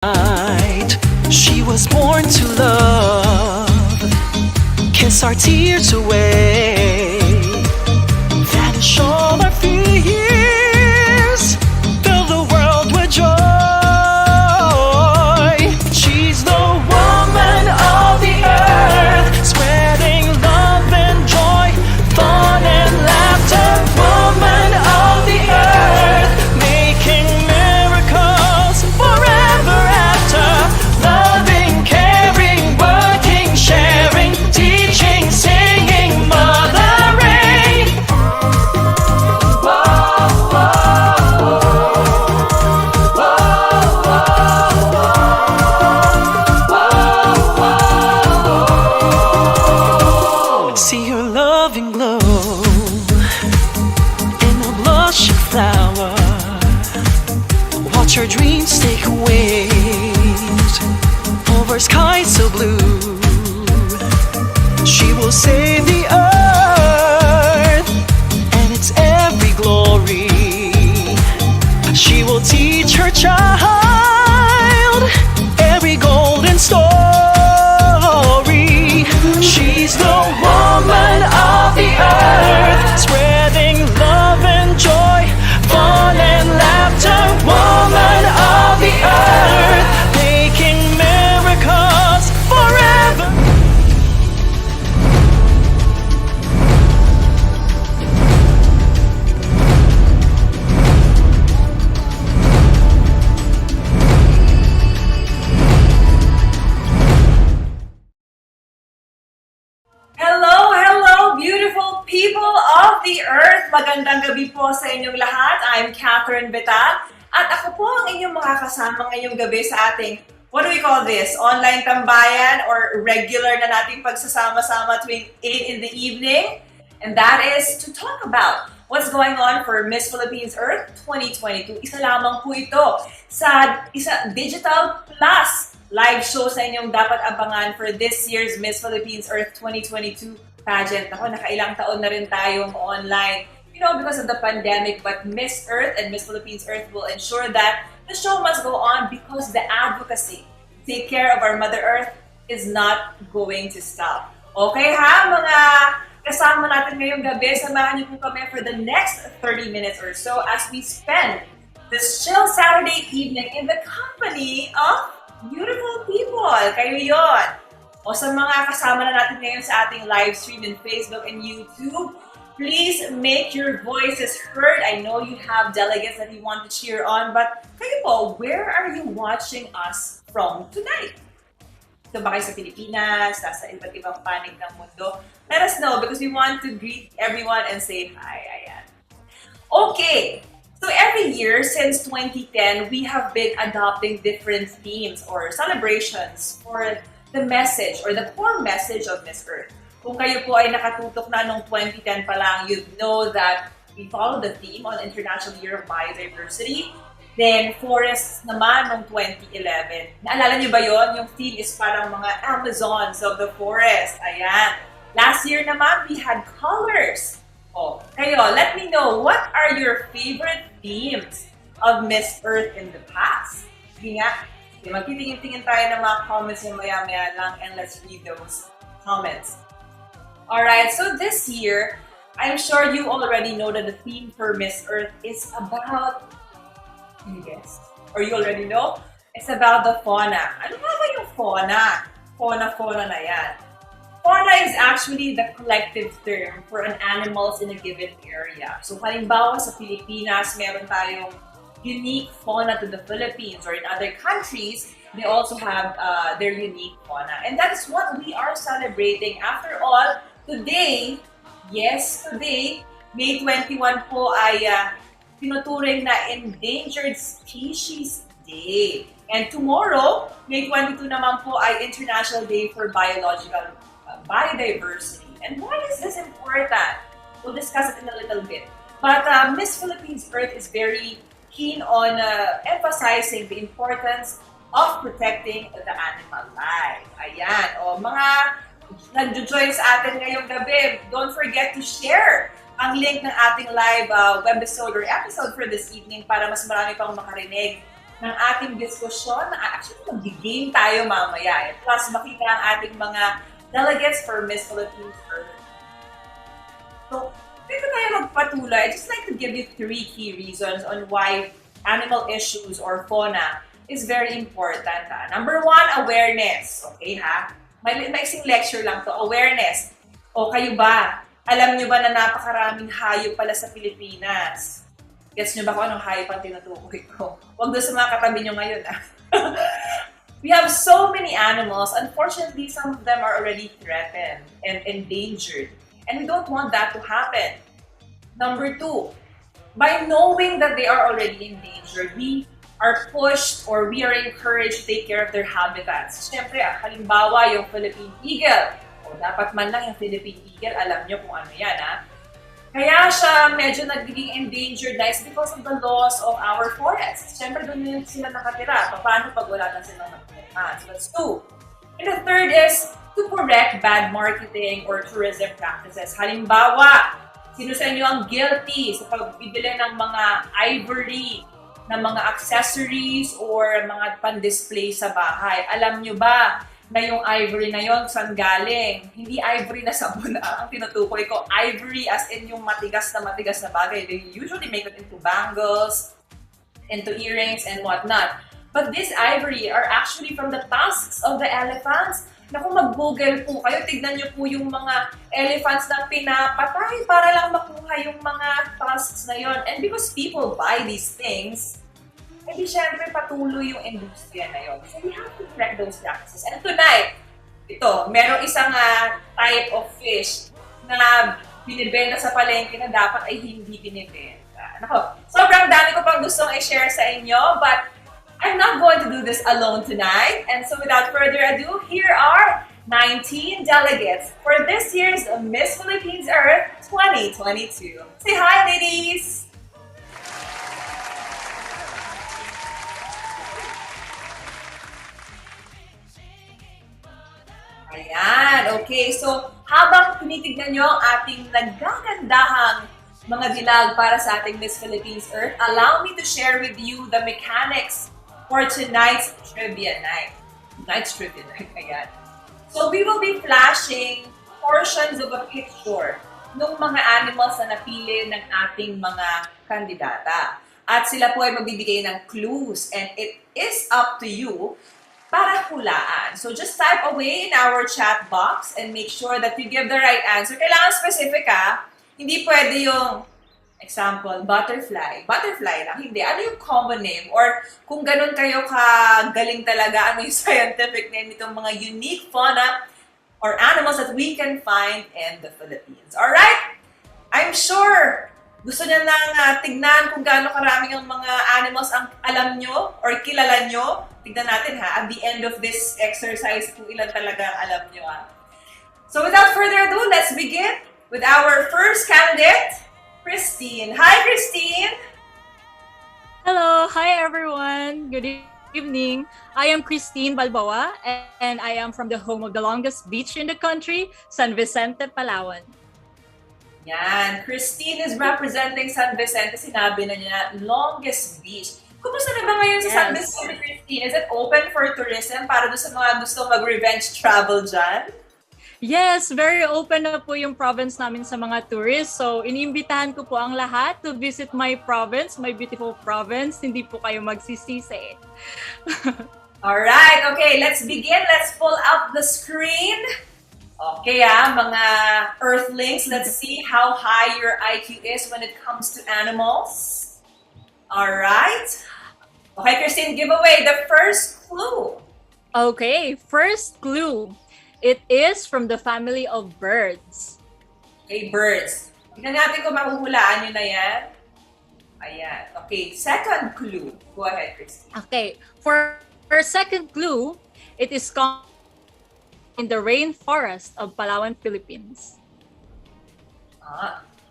She was born to love, kiss our tears away, vanish all our fears, fill the world with joy. She's the woman of the earth, spreading love and joy, fun and laughter. Woman of the earth, making miracles forever after. Loving, caring, working, sharing, teaching, singing, mothering. Whoa, whoa, whoa. See your loving glow in a blushing flower. Watch her dreams take wings over skies so blue. She will save the earth and its every glory. She will teach her child every golden story. She's the woman of the earth, spreading love and joy, fun and laughter. Woman of the earth, making miracles forever. Hello, beautiful people of the earth! Magandang gabi po sa inyong lahat. I'm Catherine Betal. At ako po ang inyong makakasama ngayong gabi sa ating, what do we call this? Online tambayan or regular na nating pagsasama-sama tuwing 8 in the evening. And that is to talk about what's going on for Miss Philippines Earth 2022. Isa lamang po ito sa Digital Plus live show sa inyong dapat abangan for this year's Miss Philippines Earth 2022 pageant. Ako, nakailang taon na rin tayong online, because of the pandemic, but Miss Earth and Miss Philippines Earth will ensure that the show must go on because the advocacy, take care of our Mother Earth, is not going to stop. Okay ha, mga kasama natin ngayong gabi, samahan niyo po kami for the next 30 minutes or so as we spend this chill Saturday evening in the company of beautiful people. Kayo yon. O sa mga kasama na natin ngayon sa ating live stream in Facebook and YouTube, please make your voices heard. I know you have delegates that you want to cheer on, but kayo po, where are you watching us from tonight? So ba kayo sa Pilipinas, nasa iba't ibang panig ng mundo? Let us know because we want to greet everyone and say hi. Ayan. Okay, so every year since 2010, we have been adopting different themes or celebrations for the message or the core message of Miss Earth. Kung kayo po ay nakatutok na nung 2010 pa lang, you'd know that we follow the theme on International Year of Biodiversity. Then, forests naman nung 2011. Naalala niyo ba yon? Yung theme is parang mga Amazons of the forest. Ayan. Last year naman, we had colors. Oh, kayo, let me know, what are your favorite themes of Miss Earth in the past? Sige nga. Magtitingin-tingin tayo ng mga comments yung maya-maya lang and let's read those comments. Alright, so this year, I'm sure you already know that the theme for Miss Earth is about, can you guess? Or you already know? It's about the fauna. Ano nga ba yung fauna? Fauna na yan. Fauna is actually the collective term for an animals in a given area. So halimbawa sa Pilipinas, meron tayong unique fauna to the Philippines, or in other countries, they also have their unique fauna. And that is what we are celebrating. After all, today, May 21 po ay tinuturing na Endangered Species Day. And tomorrow, May 22 naman po ay International Day for Biodiversity. And why is this important? We'll discuss it in a little bit. But Miss Philippines Earth is very keen on emphasizing the importance of protecting the animal life. Ayan. O mga nag-join sa atin ngayong gabi, don't forget to share ang link ng ating live webisode or episode for this evening para mas marami pang makarinig ng ating diskusyon. Actually, mag-game tayo mamaya. Plus, makita ang ating mga delegates for Miss Philippines Earth. So, bago tayo magpatuloy, I'd just like to give you 3 key reasons on why animal issues or fauna is very important. Number 1, awareness. Okay ha? May isang lecture lang to. Awareness. O kayo ba? Alam nyo ba na napakaraming hayop pala sa Pilipinas? Gets nyo ba kung anong hayop ang tinutukoy ko? Huwag doon sa mga katabi nyo ngayon. We have so many animals. Unfortunately, some of them are already threatened and endangered. And we don't want that to happen. Number 2, by knowing that they are already endangered, we are pushed or we are encouraged to take care of their habitats. Siyempre, halimbawa yung Philippine eagle. O dapat man lang yung Philippine eagle, alam nyo kung ano yan, ha? Kaya siya medyo nagiging endangered na is because of the loss of our forests. Siyempre, doon yun sila nakatira. Paano pag wala na silang nakatira? So that's 2. And the third is to correct bad marketing or tourism practices. Halimbawa, sino sa inyo ang guilty sa pagbibili ng mga ivory, ng mga accessories, or mga pan-display sa bahay? Alam nyo ba na yung ivory na yon saan galing? Hindi ivory na sabon ang tinutukoy ko. Ivory as in yung matigas na bagay. They usually make it into bangles, into earrings, and whatnot. But this ivory are actually from the tusks of the elephants. Na kung mag-google po kayo, tignan nyo po yung mga elephants na pinapatay para lang makuha yung mga tusks na yon. And because people buy these things, hindi syempre patuloy yung industriya na yun. So we have to correct those practices. And tonight, ito, merong isang type of fish na binibenta sa palengke na dapat ay hindi binibenta. Nako, sobrang dami ko pang gustong i-share sa inyo, but I'm not going to do this alone tonight. And so without further ado, here are 19 delegates for this year's Miss Philippines Earth 2022. Say hi, ladies! Ayan, okay. So, habang tinitignan nyo ang ating nagagandahang mga dilag para sa ating Miss Philippines Earth, allow me to share with you the mechanics for tonight's trivia night. Tonight's trivia night, ayan. So, we will be flashing portions of a picture ng mga animals na napili ng ating mga kandidata. At sila po ay magbibigay ng clues, and it is up to you para hulaan. So just type away in our chat box and make sure that you give the right answer. Kailangan specific ha. Hindi pwede yung, example, butterfly. Butterfly lang. Hindi. Ano yung common name? Or kung ganun kayo kagaling talaga, ano yung scientific name nitong mga unique fauna or animals that we can find in the Philippines. Alright? I'm sure gusto niya lang tignan kung gaano karaming ang mga animals ang alam nyo or kilala nyo. Tignan natin ha, at the end of this exercise kung ilan talaga alam nyo ha. So without further ado, let's begin with our first candidate, Christine. Hi, Christine! Hello! Hi, everyone! Good evening. I am Christine Balbawa, and I am from the home of the longest beach in the country, San Vicente, Palawan. Yan, Christine is representing San Vicente. Sinabi na niya, longest beach. Kumusta na ba ngayon sa San Vicente, Christine? Is it open for tourism para doon sa mga gusto mag-revenge travel dyan? Yes, very open na po yung province namin sa mga tourists. So, iniimbitahan ko po ang lahat to visit my province, my beautiful province. Hindi po kayo magsisisi. Alright, okay, let's begin. Let's pull up the screen. Okay mga Earthlings, let's see how high your IQ is when it comes to animals. Alright. Okay, Christine, give away the first clue. Okay, first clue. It is from the family of birds. Okay, birds. Tingnan natin kung mahuhulaan nyo na yan. Ayan. Okay, second clue. Go ahead, Christine. Okay, for second clue, it is in the rainforest of Palawan, Philippines.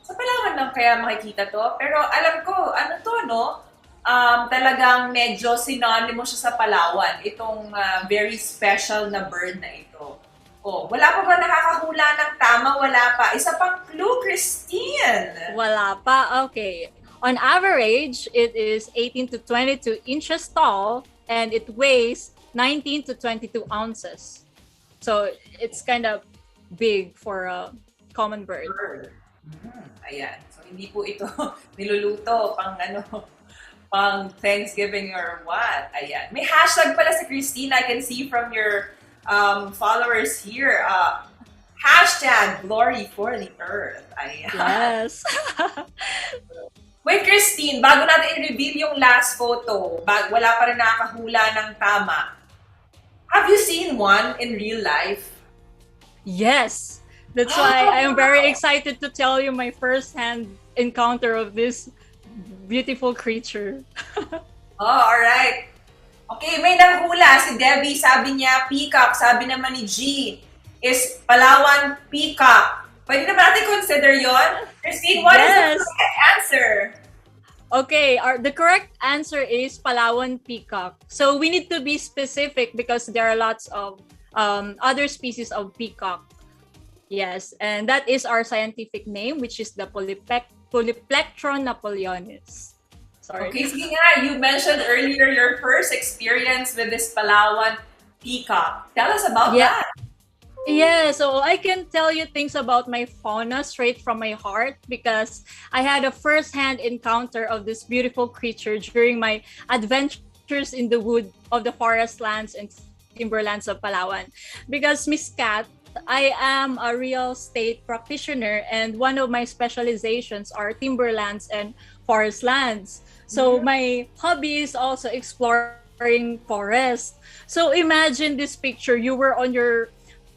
Sa Palawan lang kaya makikita to. Pero alam ko, ano to, no? Talagang medyo synonymous siya sa Palawan. Itong very special na bird na ito. Oh, wala pa ba nakakahula ng tama? Wala pa. Isa pang clue, Christine. Wala pa? Okay. On average, it is 18 to 22 inches tall and it weighs 19 to 22 ounces. So it's kind of big for a common bird. Bird. Ayan. So, hindi po ito niluluto pang pang Thanksgiving or what. Ayan. May hashtag pala si Christine. I can see from your followers here. Hashtag glory for the earth. Ayan. Yes. Wait, Christine, bago natin i-reveal yung last photo, wala pa rin nakakahula ng tama. Have you seen one in real life? Yes. That's why I am very excited to tell you my first-hand encounter of this beautiful creature. Oh, alright. Okay, may nanghula. Si Debbie, sabi niya peacock. Sabi naman ni G is Palawan peacock. Pwede naman natin consider yon. Christine, what is the correct answer? Okay, the correct answer is Palawan peacock. So we need to be specific because there are lots of other species of peacock. Yes, and that is our scientific name, which is the Polyplectron napoleonis. Sorry. Okay, sige nga, you mentioned earlier your first experience with this Palawan peacock. Tell us about that. Yeah, so I can tell you things about my fauna straight from my heart because I had a first-hand encounter of this beautiful creature during my adventures in the wood of the forest lands and timberlands of Palawan. Because Miss Cat, I am a real estate practitioner and one of my specializations are timberlands and forest lands. So my hobby is also exploring forest. So imagine this picture, you were on your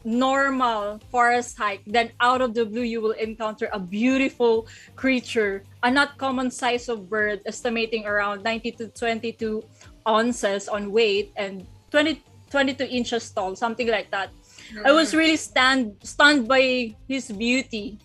normal forest hike, then out of the blue you will encounter a beautiful creature, a not common size of bird, estimating around 90 to 22 ounces on weight and 22 inches tall, something like that. I was really stunned by his beauty.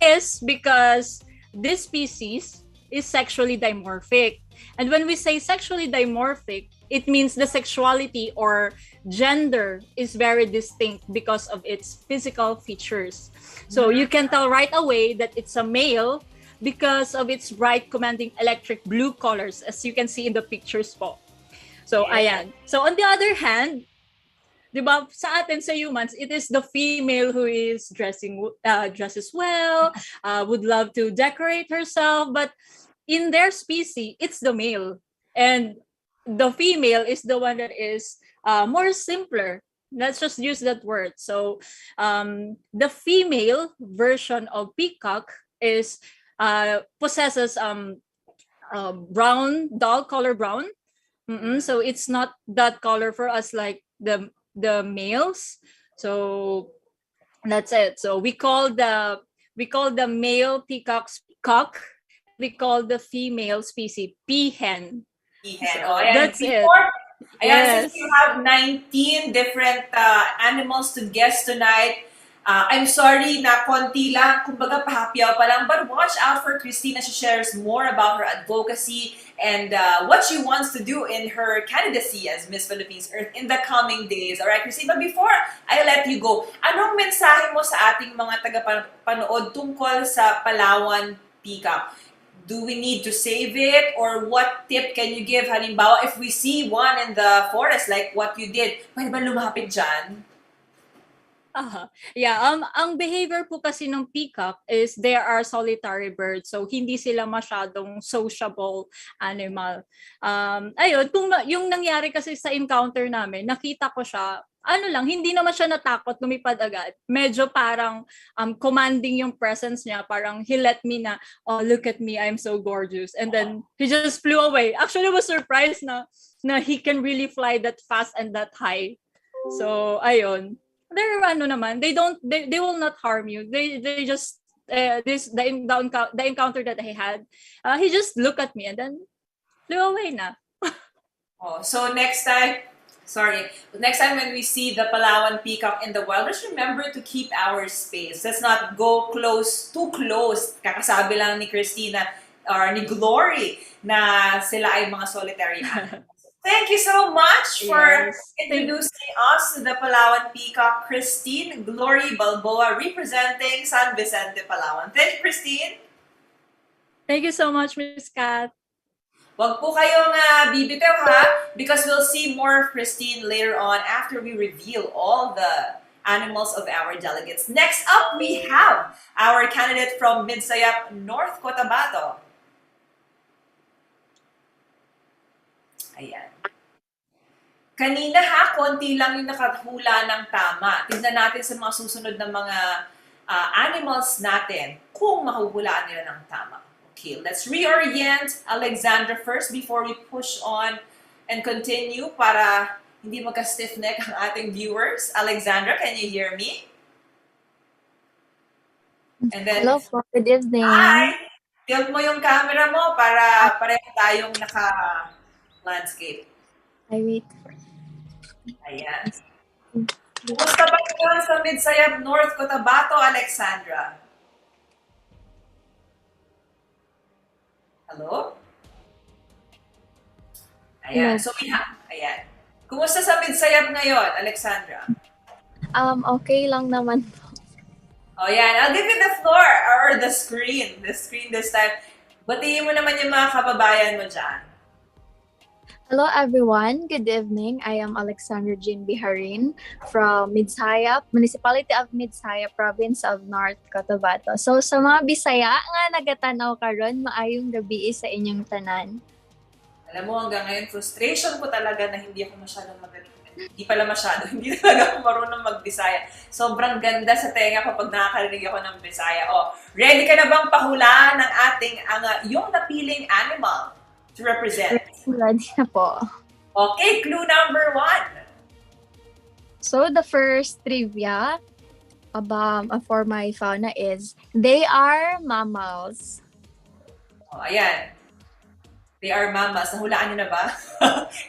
Yes, because this species is sexually dimorphic. And when we say sexually dimorphic, it means the sexuality or gender is very distinct because of its physical features. So you can tell right away that it's a male because of its bright commanding electric blue colors, as you can see in the pictures po. So ayan. So on the other hand, diba, sa atin, sa humans, it is the female who is dresses well, would love to decorate herself, but in their species, it's the male. And the female is the one that is more simpler. Let's just use that word. So the female version of peacock is possesses brown, dull color brown. So it's not that color for us like the males. So that's it. So we call the male peacocks peacock. We call the female species peahen. Peahen. So, that's it. Since you have 19 different animals to guess tonight, I'm sorry na konti lang, kumbaga pahapyaw pa lang, but watch out for Christina. She shares more about her advocacy and what she wants to do in her candidacy as Miss Philippines Earth in the coming days. Alright, Christina, but before I let you go, anong mensahe mo sa ating mga tagapanood tungkol sa Palawan peacock? Do we need to save it? Or what tip can you give? Halimbawa, if we see one in the forest like what you did, pwede ba lumapit dyan? Ang behavior po kasi ng peacock is they are solitary birds. So, hindi sila masyadong sociable animal. Ayun, yung nangyari kasi sa encounter namin, nakita ko siya, hindi naman siya natakot, lumipad agad. Medyo parang commanding yung presence niya. Parang he let me na, oh, look at me, I'm so gorgeous. And then he just flew away. Actually, I was surprised na he can really fly that fast and that high. So, ayun. They're they will not harm you. They just the encounter that I had, he just looked at me and then flew away na. So next time when we see the Palawan peacock in the wild, just remember to keep our space. Let's not go too close. Kakasabi lang ni Christina or ni Glory na sila ay mga solitary animals. Thank you so much for introducing us to the Palawan peacock, Christine Glory Balboa, representing San Vicente, Palawan. Thank you, Christine. Thank you so much, Miss Kat. Huwag po kayong bibitaw ha, because we'll see more Christine later on after we reveal all the animals of our delegates. Next up, we have our candidate from Midsayap, North Cotabato. Ayan. Kanina ha, konti lang yung nakahula ng tama. Tignan natin sa mga susunod na mga animals natin kung mahuhulaan nila ng tama. Okay, let's reorient Alexandra first before we push on and continue para hindi magka-stiff neck ang ating viewers. Alexandra, can you hear me? And then, Hello po, good evening. hi! Tilt mo yung camera mo para pareho tayong naka-landscape. I wait. Ayan. Kumusta ba kayo sa Midsayap, North Cotabato, Alexandra? Hello? Ayan. Yes. So ayan. Kumusta sa Midsayap ngayon, Alexandra? Okay lang naman po. Oh, yan. I'll give you the floor or the screen. The screen this time. Batiin mo naman yung mga kababayan mo dyan. Hello everyone, good evening. I am Alexandra Jean Biharin from Midsayap, Municipality of Midsayap, Province of North Cotabato. So sa mga Bisaya nga nagatanaw karon, maayong gabi sa inyong tanan. Alam mo, hanggang ngayon, frustration ko talaga na hindi ako masyadong magaling. Hindi pala masyado. Hindi talaga ako marunong mag-Bisaya. Sobrang ganda sa tenga kapag nakakarinig ako ng Bisaya. Oh, ready ka na bang pahulaan ng ating yung napiling animal to represent? Ready na po. Okay, clue number 1. So the first trivia for my fauna is, they are mammals. Oh, ayan. They are mammals. Nahulaan nyo na ba?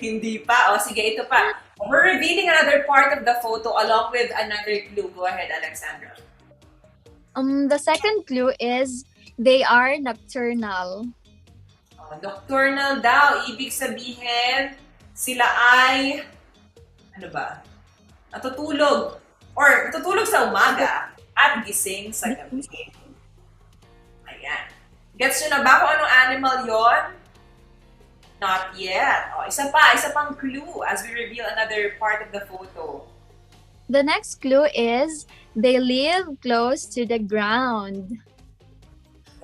Hindi pa. O, sige, ito pa. We're revealing another part of the photo along with another clue. Go ahead, Alexandra. The second clue is, they are nocturnal. Oh, nocturnal daw. Ibig sabihin, sila ay, ano ba? Natutulog. Or natutulog sa umaga at gising sa gabi. Ayan. Gets nyo na ba kung anong animal yon? Not yet. Oh, isa pang clue as we reveal another part of the photo. The next clue is, they live close to the ground.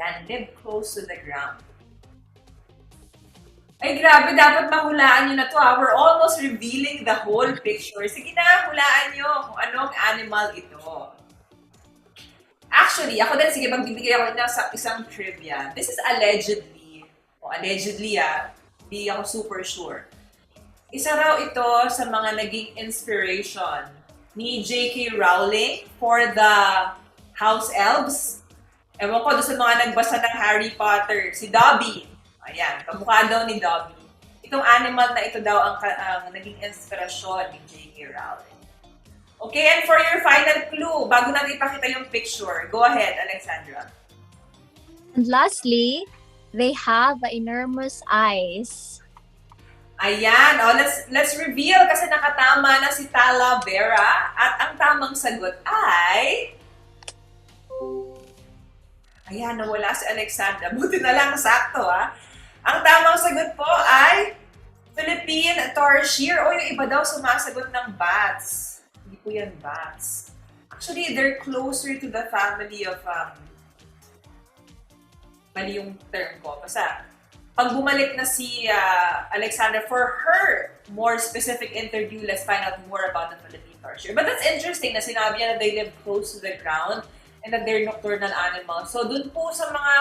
Yan, live close to the ground. Ay, grabe, dapat mahulaan nyo na to ha. We're almost revealing the whole picture. Sige na, hulaan nyo kung anong animal ito. Actually, ako din, sige, magbibigay ako na sa isang trivia. This is allegedly, di ako super sure. Isa raw ito sa mga naging inspiration ni J.K. Rowling for the house elves. Ewan ko, doon sa mga nagbasa ng Harry Potter, si Dobby. Ayan, kamukha daw ni Dobby. Itong animal na ito daw ang naging inspirasyon ni J.K. Rowling. Okay, and for your final clue, bago natin ipakita yung picture, go ahead, Alexandra. And lastly, they have enormous eyes. Ayan, let's reveal kasi nakatama na si Tala Vera at ang tamang sagot ay... Ayan, nawala si Alexandra. Buti na lang, sakto ha. Ang tamang sagot po ay Philippine Tarsier. O, yung iba daw sumasagot ng bats. Hindi po yan bats. Actually, they're closer to the family of... mali yung term ko. Basta, pag bumalik na si Alexandra for her more specific interview, let's find out more about the Philippine Tarsier. But that's interesting na sinabi niya na they live close to the ground and that they're nocturnal animals. So, dun po sa mga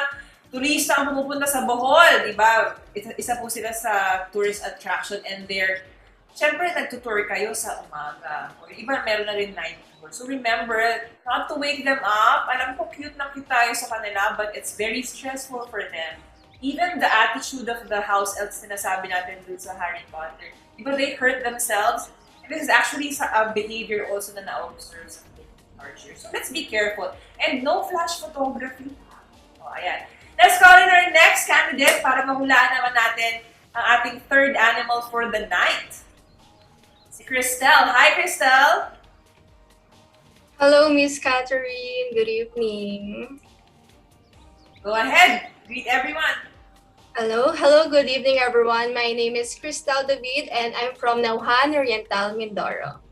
turista ang pumupunta sa Bohol, di ba? Isa po sila sa tourist attraction and they're, syempre, nagtutour kayo sa umaga. O iba, meron na rin night tour. So, remember, not to wake them up. Alam ko, cute na cute tayo sa kanila, but it's very stressful for them. Even the attitude of the house elves na nasabi natin dun sa Harry Potter. Di ba, they hurt themselves? And this is actually a behavior also na na-observe sa Archer. So let's be careful. And no flash photography. Oh, ayan. Let's call in our next candidate para mahulaan naman natin ang ating third animal for the night. Si Cristel. Hi, Cristel! Hello, Miss Catherine. Good evening. Go ahead. Greet everyone. Hello, good evening everyone. My name is Cristal David and I'm from Nauhan, Oriental, Mindoro.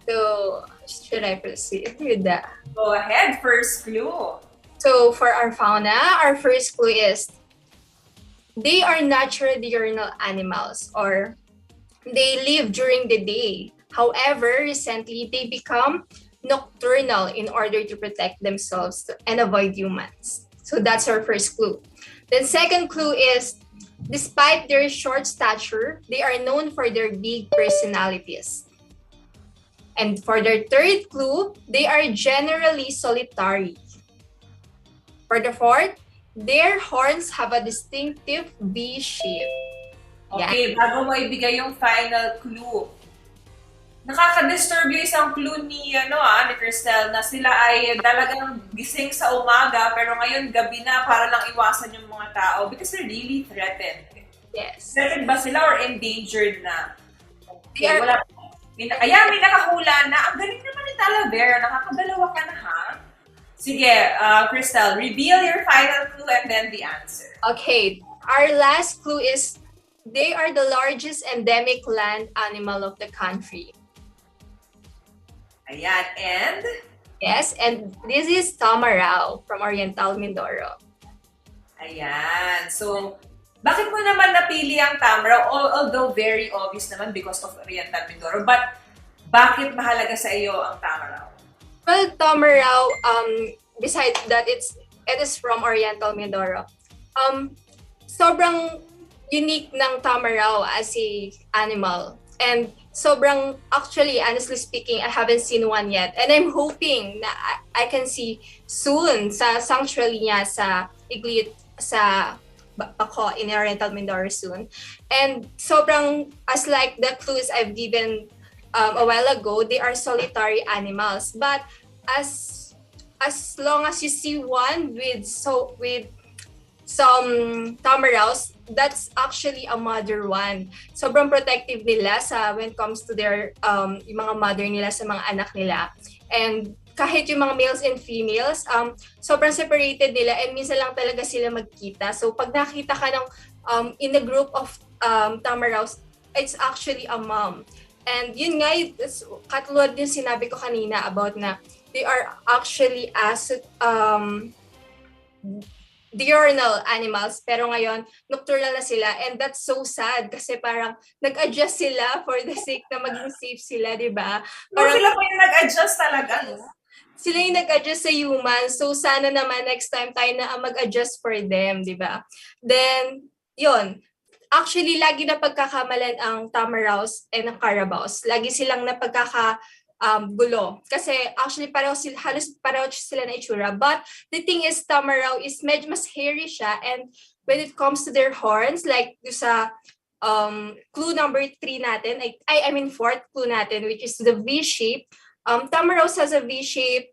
So, should I proceed with that? Go ahead, first clue. So, for our fauna, our first clue is they are natural diurnal animals or they live during the day. However, recently they become nocturnal in order to protect themselves and avoid humans. So that's our first clue. Then second clue is despite their short stature, they are known for their big personalities. And for their third clue, they are generally solitary. For the fourth, their horns have a distinctive V shape. Okay, bago mo ibigay yung final clue. Nakaka-disturb yung isang clue ni Cristel na sila ay talagang gising sa umaga pero ngayon gabi na para lang iwasan yung mga tao because they're really threatened. Yes. Threatened ba sila or endangered na? They are- wala. May nakahula na. Ang galing naman ni Talavera. Nakakadalawa ka na, ha? Sige, Cristel, reveal your final clue and then the answer. Okay, our last clue is they are the largest endemic land animal of the country. Ayan, and? Yes, and this is Tamarao from Oriental Mindoro. Ayan. So, bakit mo naman napili ang Tamaraw? Although very obvious naman because of Oriental Mindoro. But, bakit mahalaga sa iyo ang Tamaraw? Well, Tamarao, besides that, it is from Oriental Mindoro. Sobrang unique ng Tamarao as a animal. And sobrang, actually, honestly speaking, I haven't seen one yet. And I'm hoping na I can see soon sa sanctuary niya sa Igliyot, sa Bako in Oriental Mindoro soon. And sobrang, as like the clues I've given a while ago, they are solitary animals. But as long as you see one with some tamaraws, that's actually a mother one. Sobrang protective nila when it comes to their yung mga mother nila sa mga anak nila. And kahit yung mga males and females, sobrang separated nila and minsan lang talaga sila magkita. So pag nakita ka ng in a group of tamaraws, it's actually a mom. And yun nga, katulad yung sinabi ko kanina about na they are actually diurnal animals, pero ngayon, nocturnal na sila. And that's so sad kasi parang nag-adjust sila for the sake na maging safe sila, di ba? Parang Sila pa yung nag-adjust talaga, no? sila yung nag-adjust sa humans. So sana naman next time tayo na mag-adjust for them, di ba? Then, yun. Actually, lagi na pagkakamalan ang tamaraws and ang carabaos. Lagi silang gulo. Kasi actually halos pareho sila na itsura. But the thing is, Tamarao is medyo mas hairy siya. And when it comes to their horns, like sa clue number 3 natin, I mean fourth clue natin, which is the V shape. Tamaraos has a V shape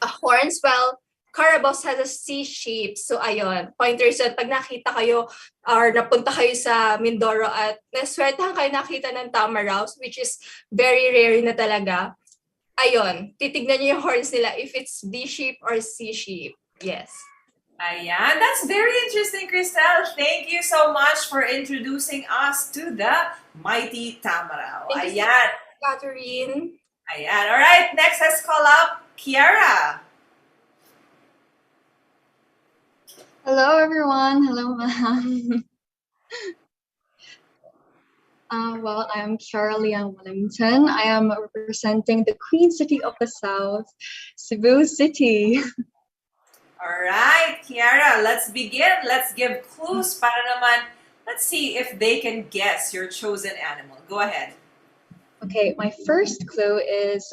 horns, while Carabaos has a C shape. So ayun, pointers yun. Pag nakita kayo or napunta kayo sa Mindoro at naswertahan kayo nakita ng Tamaraos, which is very rare na talaga, ayun, titignan niyo yung horns nila if it's V shape or C shape. Yes. Ayan, that's very interesting, Cristel. Thank you so much for introducing us to the mighty Tamaraw. Thank you, Ayan. Catherine. Ayan. All right, next let's call up Kiara. Hello, everyone. Hello, ma'am. Well, I'm Carolian Wellington. I am representing the Queen City of the South, Cebu City. All right, Kiara, let's begin. Let's give clues para naman, let's see if they can guess your chosen animal. Go ahead. Okay, my first clue is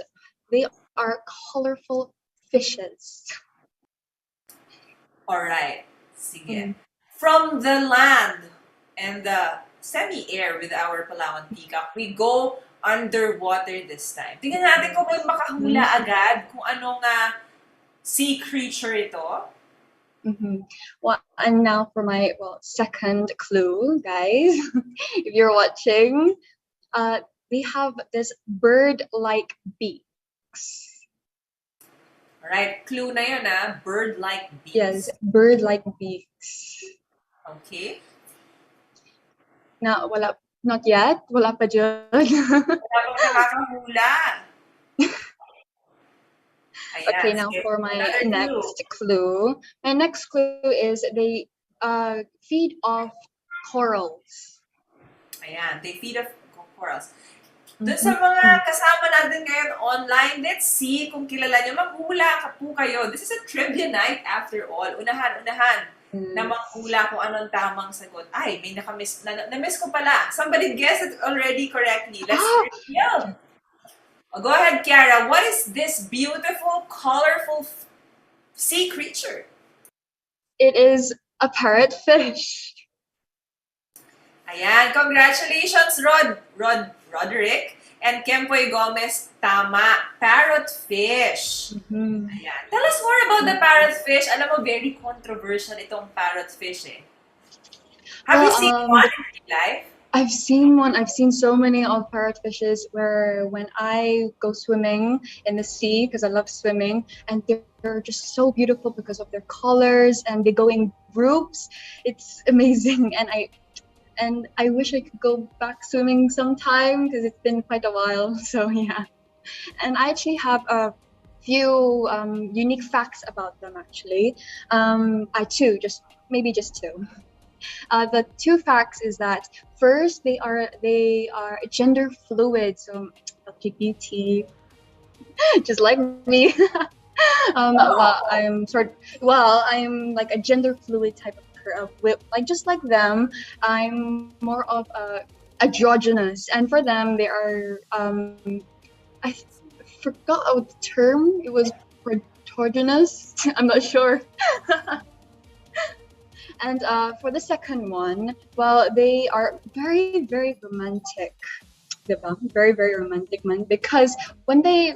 they are colorful fishes. All right. Sige. From the land and the semi-air with our Palawan peacock, we go underwater this time. Tingnan natin kung may makahula agad kung anong sea creature ito. Well, and now for my second clue, guys. If you're watching, they have this bird-like beaks. Alright, clue na yun bird-like beaks. Yes, bird-like beaks. Okay. Na not yet. Wala pa dyan. Wala pang nakakahula. Ayan, Okay, now sige. for my Another next clue. My next clue is they feed off corals. Ayan, they feed off corals. Doon sa mga kasama natin ngayon online, let's see kung kilala nyo. Maghula ka po kayo. This is a trivia night after all. Unahan na manghula kung anong tamang sagot. Ay, may nakamiss. Na-miss ko pala. Somebody guessed it already correctly. Let's reveal. Go ahead, Kiara. What is this beautiful, colorful sea creature? It is a parrotfish. Ayan, congratulations, Roderick and Kempoy Gomez. Tama, parrotfish. Ayan. Tell us more about the parrotfish. Alam mo, very controversial itong parrotfish eh. Have you seen one in real life? I've seen one. I've seen so many of parrotfishes where when I go swimming in the sea, because I love swimming, and they're just so beautiful because of their colors, and they go in groups. It's amazing, and I wish I could go back swimming sometime because it's been quite a while. So yeah, and I actually have a few unique facts about them. Actually, maybe just two. The two facts is that first they are gender fluid, so LGBT, just like me. I'm like a gender fluid type of like just like them. I'm more of a androgynous, and for them they are I forgot the term. It was protogynous. I'm not sure. And for the second one, well, they are very, very romantic. Diba? Very, very romantic man. Because when they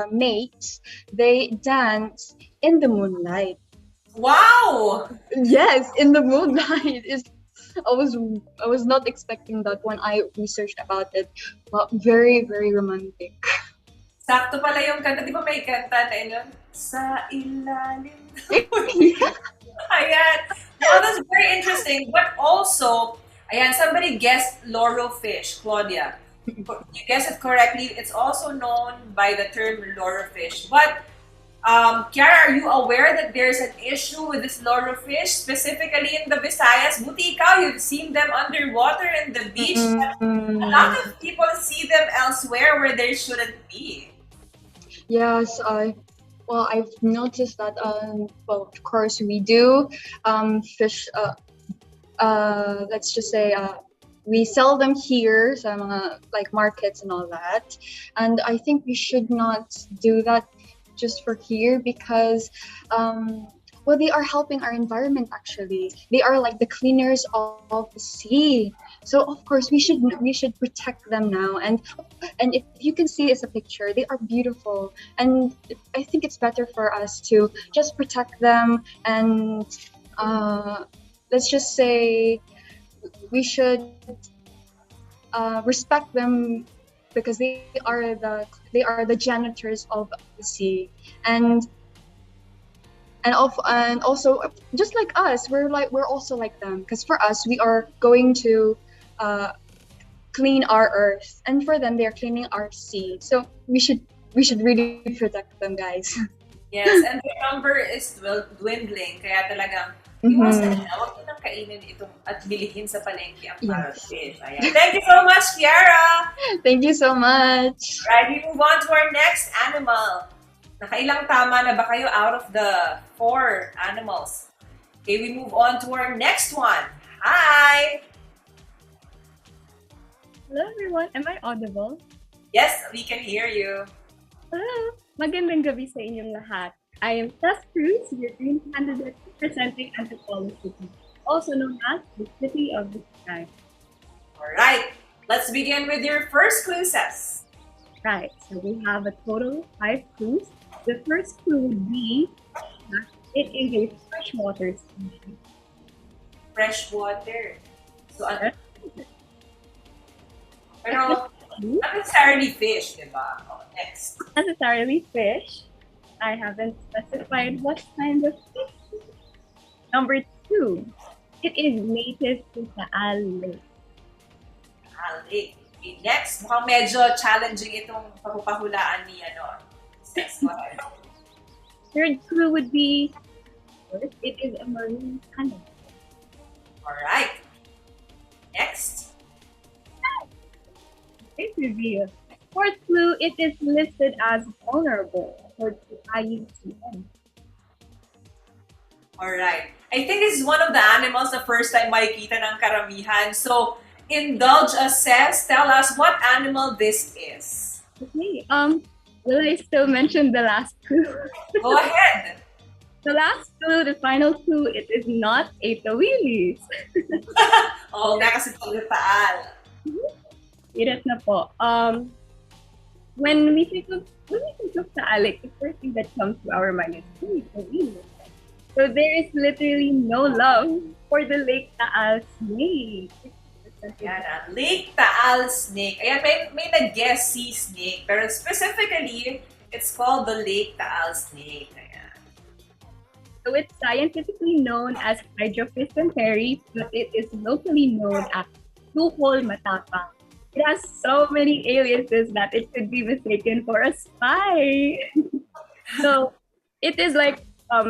mate, they dance in the moonlight. Wow! Yes, in the moonlight. I was not expecting that when I researched about it. Well, very, very romantic. Sakto pala yung kanta. Di ba may kanta na yun? Sa ilalim. Ayan. Well, that's very interesting. But also, ayan, somebody guessed laurelfish, Claudia. You guessed it correctly. It's also known by the term laurelfish. But, Kiara, are you aware that there's an issue with this laurelfish, specifically in the Visayas? Buti ikaw, you've seen them underwater in the beach. A lot of people see them elsewhere where they shouldn't be. Yes, I've noticed that. Well, of course, we do fish. Let's just say we sell them here, sa mga like markets and all that. And I think we should not do that just for here because, well, they are helping our environment. Actually, they are like the cleaners of the sea. So of course we should protect them now, and if you can see as a picture, they are beautiful, and I think it's better for us to just protect them, and let's just say we should respect them because they are the janitors of the sea, and also just like us, we're also like them because for us we are going to clean our earth, and for them they're cleaning our sea. So we should really protect them, guys. Yes, and the number is dwindling, kaya talagang iwasan na, huwag nyo nang kainin itong at bilihin sa palengke ang parrotfish. Ayan. Thank you so much, Kiara! Thank you so much! Right, we move on to our next animal. Nakailang tama na ba kayo out of the 4 animals? Okay, we move on to our next one. Hi! Hello everyone, am I audible? Yes, we can hear you. Hello! Magandang gabi sa inyong lahat. I am Tess Cruz, your dream candidate representing Antipolo City, also known as the City of the Sky. Alright, let's begin with your first clue, Sess. Right, so we have a total of 5 clues. The first clue would be that it is a freshwater species. Freshwater. So, pero, not necessarily fish, di ba? Oh, next. Not necessarily fish. I haven't specified what kind of fish. Number 2, it is native to Taal Lake. Ali. Okay, next, mukhang medyo challenging itong pahupahulaan ni Ses. Go ahead. Third clue would be, first, it is a marine animal. Alright. Next. Great reveal. Fourth clue, it is listed as vulnerable according to IUCN. Alright. I think this is one of the animals the first time makikita ng karamihan. So, indulge us, Ses. Tell us what animal this is. Okay, will I still mention the last clue? Go ahead. The last clue, the final clue, it is not a tawilis. Oo nga kasi pagtaal. Irat na po. When we think of Taalik, the first thing that comes to our mind is tawilis. So there is literally no love for the Lake Taal snake. Yan, Lake Taal snake. Ayan, may nag-guess sea snake. Pero specifically, it's called the Lake Taal snake. Ayan. So it's scientifically known as Hydrophysantheri, but it is locally known as Tuhol Matapang. It has so many aliases that it could be mistaken for a spy. So it is like,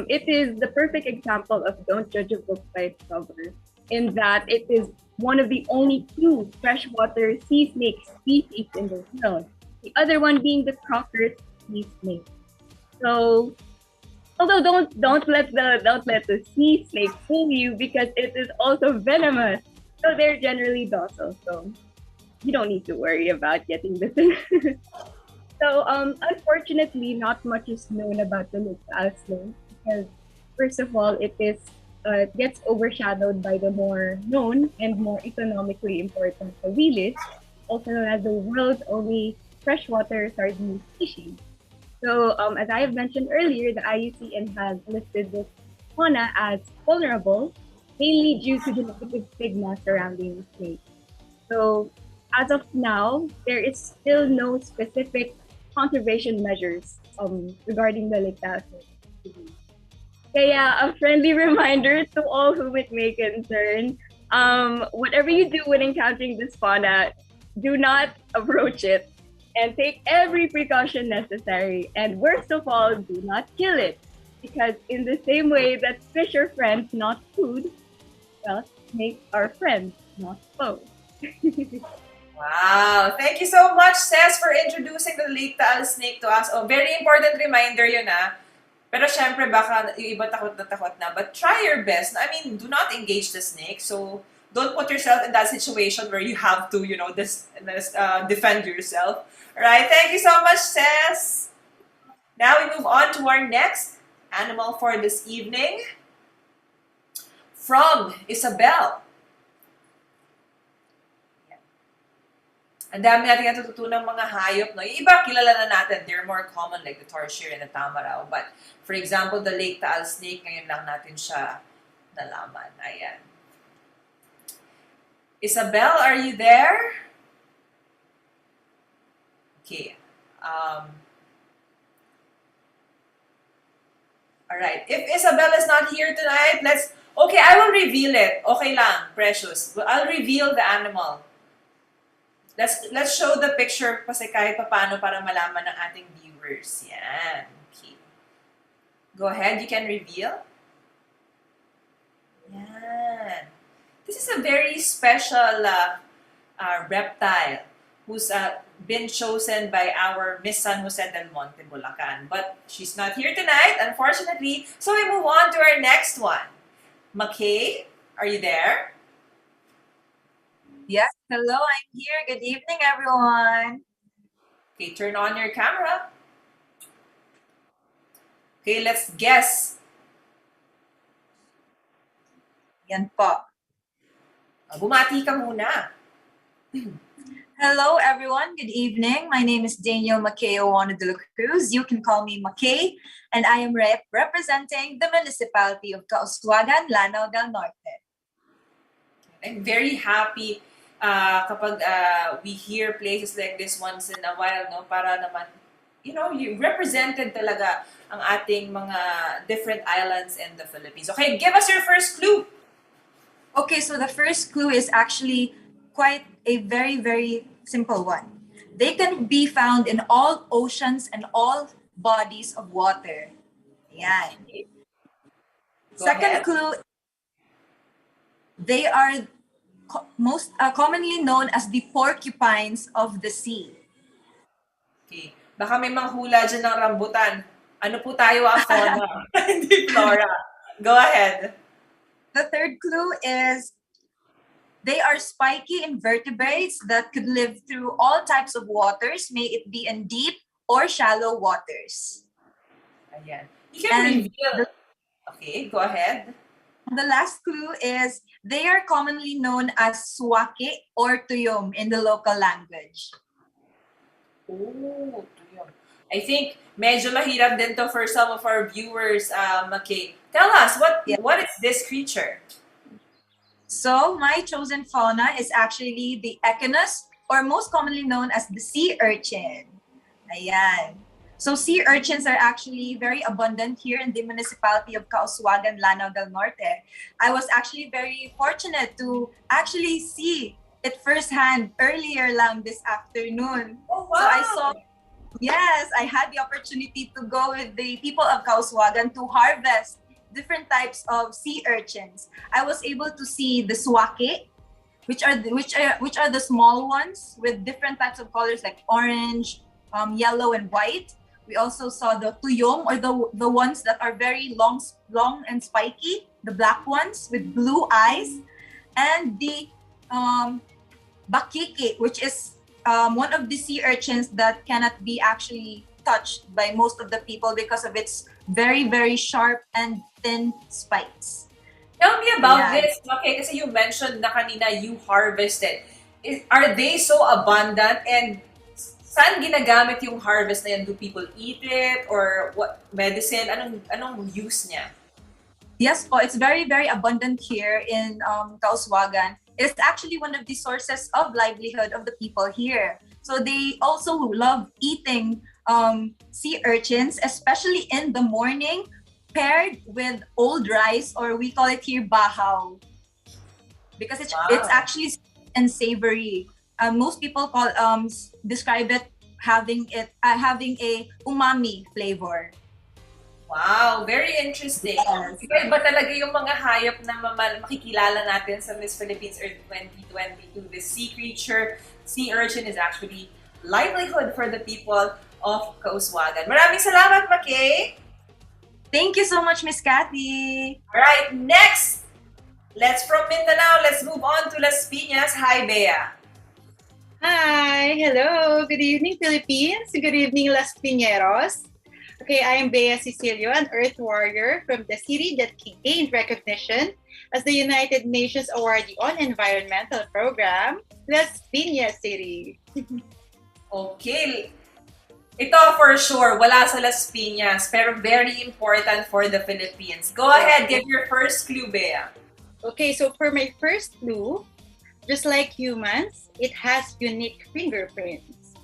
it is the perfect example of don't judge a book by its cover, in that it is one of the only 2 freshwater sea snake species in the world. The other one being the crocker sea snake. So, although don't let the sea snake fool you, because it is also venomous. So they're generally docile. So you don't need to worry about getting this in. So unfortunately, not much is known about the Lake Taal snake, because first of all, it gets overshadowed by the more known and more economically important tawilis, also known as the world's only freshwater sardine species. So as I have mentioned earlier, the IUCN has listed this fauna as vulnerable, mainly due to the negative stigma surrounding the snake. So as of now, there is still no specific conservation measures regarding the Lake Taal snake. Kaya a friendly reminder to all whom it may concern, whatever you do when encountering this fauna, do not approach it and take every precaution necessary. And worst of all, do not kill it. Because in the same way that fish are friends, not food, well, snakes are friends, not foes. Wow! Thank you so much, Ses, for introducing the Lake Taal snake to us. Oh, very important reminder yun, ah. Pero syempre, baka yung iba takot na. But try your best. I mean, do not engage the snake. So, don't put yourself in that situation where you have to, defend yourself. Alright, thank you so much, Ses. Now we move on to our next animal for this evening. From Isabel. Ang dami natin natutunan ng mga hayop, no? Yung iba, kilala na natin. They're more common, like the tarsier and the tamaraw. But, for example, the Lake Taal snake, ngayon lang natin siya nalaman. Ayan. Isabel, are you there? Okay. Alright. If Isabel is not here tonight, okay, I will reveal it. Okay lang, precious. I'll reveal the animal. Let's show the picture kasi kahit paano para malaman ng ating viewers. Yan. Okay. Go ahead, you can reveal. Yan. This is a very special reptile who's been chosen by our Miss San Jose del Monte, Bulacan. But she's not here tonight, unfortunately. So we move on to our next one. McKay, are you there? Yes, hello, I'm here. Good evening, everyone. Okay, turn on your camera. Okay, let's guess. Yan po. Bumati ka muna. Hello, everyone. Good evening. My name is Daniel Maceo Juana de la Cruz. You can call me Macay, and I am representing the Municipality of Causwagan, Lanao del Norte. I'm very happy kapag we hear places like this once in a while, no? Para naman you represented talaga ang ating mga different islands in the Philippines. Okay, give us your first clue. Okay, so the first clue is actually quite a very, very simple one. They can be found in all oceans and all bodies of water. Yan. Go Second ahead. clue, they are most commonly known as the porcupines of the sea. Okay. Baka may manghula dyan ng rambutan. Ano po tayo, fauna? Hindi flora. Go ahead. The third clue is they are spiky invertebrates that could live through all types of waters, may it be in deep or shallow waters. Ayan. You can And reveal. Okay, go ahead. the last clue is they are commonly known as suwake or tuyom in the local language. Oh, tuyong. I think medyo mahirap din to for some of our viewers, Makay. Tell us, what is this creature? So my chosen fauna is actually the echinus, or most commonly known as the sea urchin. Ayan. So sea urchins are actually very abundant here in the municipality of Causwagan, Lanao del Norte. I was actually very fortunate to actually see it firsthand earlier lang this afternoon. Oh, wow. So I had the opportunity to go with the people of Causwagan to harvest different types of sea urchins. I was able to see the suwake, which are the small ones with different types of colors like orange, yellow, and white. We also saw the tuyom, or the ones that are very long and spiky, the black ones with blue eyes, and the bakiki, which is one of the sea urchins that cannot be actually touched by most of the people because of its very, very sharp and thin spikes. Tell me about Yeah. this. Okay, kasi you mentioned na kanina you harvested. Are they so abundant, and saan ginagamit yung harvest na yan? Do people eat it, or what medicine? Anong use niya? Yes po, it's very, very abundant here in Causwagan. It's actually one of the sources of livelihood of the people here. So they also love eating sea urchins, especially in the morning, paired with old rice, or we call it here bahaw, because it's actually sweet and savory. Most people describe it having a umami flavor. Wow, very interesting. Iba talaga yung mga hayop na makikilala natin sa Miss Philippines Earth 2022. The sea creature, sea urchin, is actually livelihood for the people of Causwagan. Maraming salamat, Makay! Thank you so much, Miss Cathy. Alright, next! Let's from Mindanao, let's move on to Las Piñas. Hi, Bea. Hi, hello, good evening Philippines, good evening Las Piñeros. Okay, I am Bea Cecilio, an Earth Warrior from the city that gained recognition as the United Nations Awardee on Environmental Program, Las Piñas City. Okay. Ito for sure, wala sa Las Piñas, pero very important for the Philippines. Go ahead, give your first clue, Bea. Okay, so for my first clue, just like humans, it has unique fingerprints.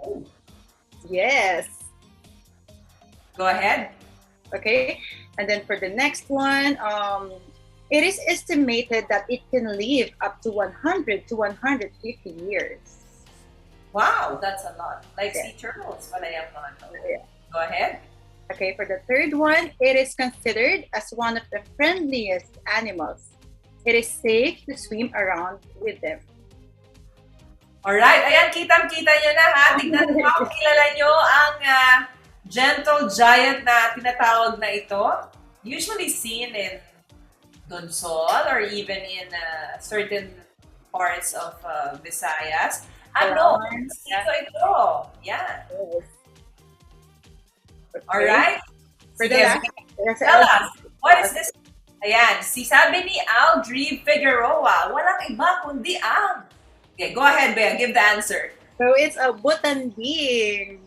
Oh. Yes. Go ahead. Okay, and then for the next one, it is estimated that it can live up to 100 to 150 years. Wow, that's a lot. Like sea turtles, wala yung mga to. Yeah. Go ahead. Okay, for the third one, it is considered as one of the friendliest animals. It is safe to swim around with them. Alright, ayan, kitang-kita nyo na ha. Tignan mo kung kilala nyo ang gentle giant na tinatawag na ito. Usually seen in Donsol or even in certain parts of Visayas. Ano? Ito. Yan. Okay. Alright? For the last, Tell us, what is this? Ayan, sabi ni Aldri Figueroa, walang iba kundi ang... Okay, go ahead, Bea. Give the answer. So it's a butanding.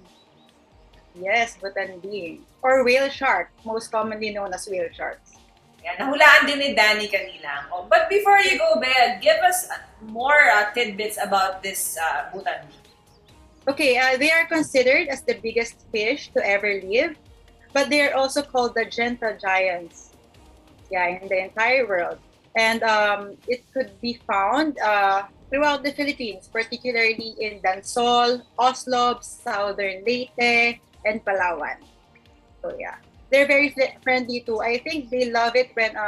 Yes, butanding. Or whale shark, most commonly known as whale sharks. Ayan, nahulaan din ni Danny kanina. Oh, but before you go, Bea, give us more tidbits about this butanding. Okay, they are considered as the biggest fish to ever live, but they are also called the gentle giants. Yeah, in the entire world. And it could be found throughout the Philippines, particularly in Dansol, Oslob, Southern Leyte, and Palawan. So yeah, they're very friendly too. I think they love it when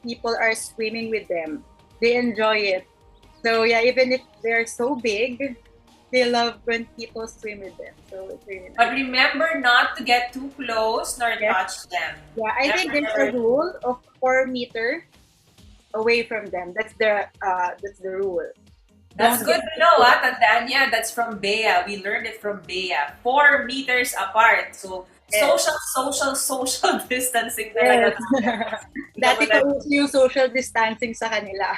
people are swimming with them. They enjoy it. So yeah, even if they're so big, they love when people swim with them. So it's really nice. But remember not to get too close nor touch them. Yeah, I think there's a rule of 4 meters away from them. That's the rule. That's Don't good get to know, Tandanya. That's from Bea. We learned it from Bea. 4 meters apart. So, Yes. social distancing talaga. Dati pa uso yung social distancing sa kanila.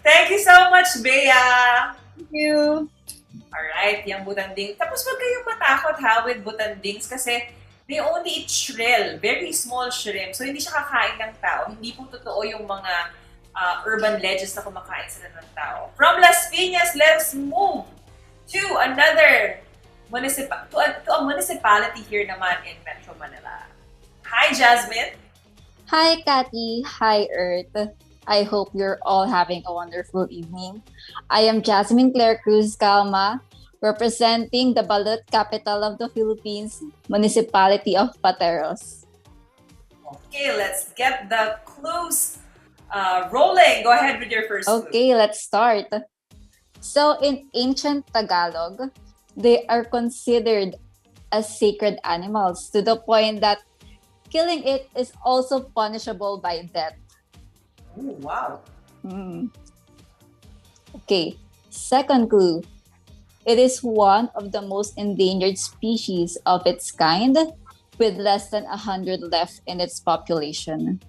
Thank you so much, Bea. Thank you. Alright, yung butanding. Tapos huwag kayong matakot with butandings kasi they only eat shrill, very small shrimp. So hindi siya kakain ng tao. Hindi po totoo yung mga urban legends na kumakain sila ng tao. From Las Piñas, let's move to another to a municipality here naman in Metro Manila. Hi, Jasmine. Hi, Kathy. Hi, Earth. I hope you're all having a wonderful evening. I am Jasmine Claire Cruz Calma, representing the Balut capital of the Philippines, Municipality of Pateros. Okay, let's get the clues rolling. Go ahead with your first clue. Okay, let's start. So, in ancient Tagalog, they are considered as sacred animals to the point that killing it is also punishable by death. Ooh, wow. Okay, second clue. It is one of the most endangered species of its kind, with less than 100 left in its population.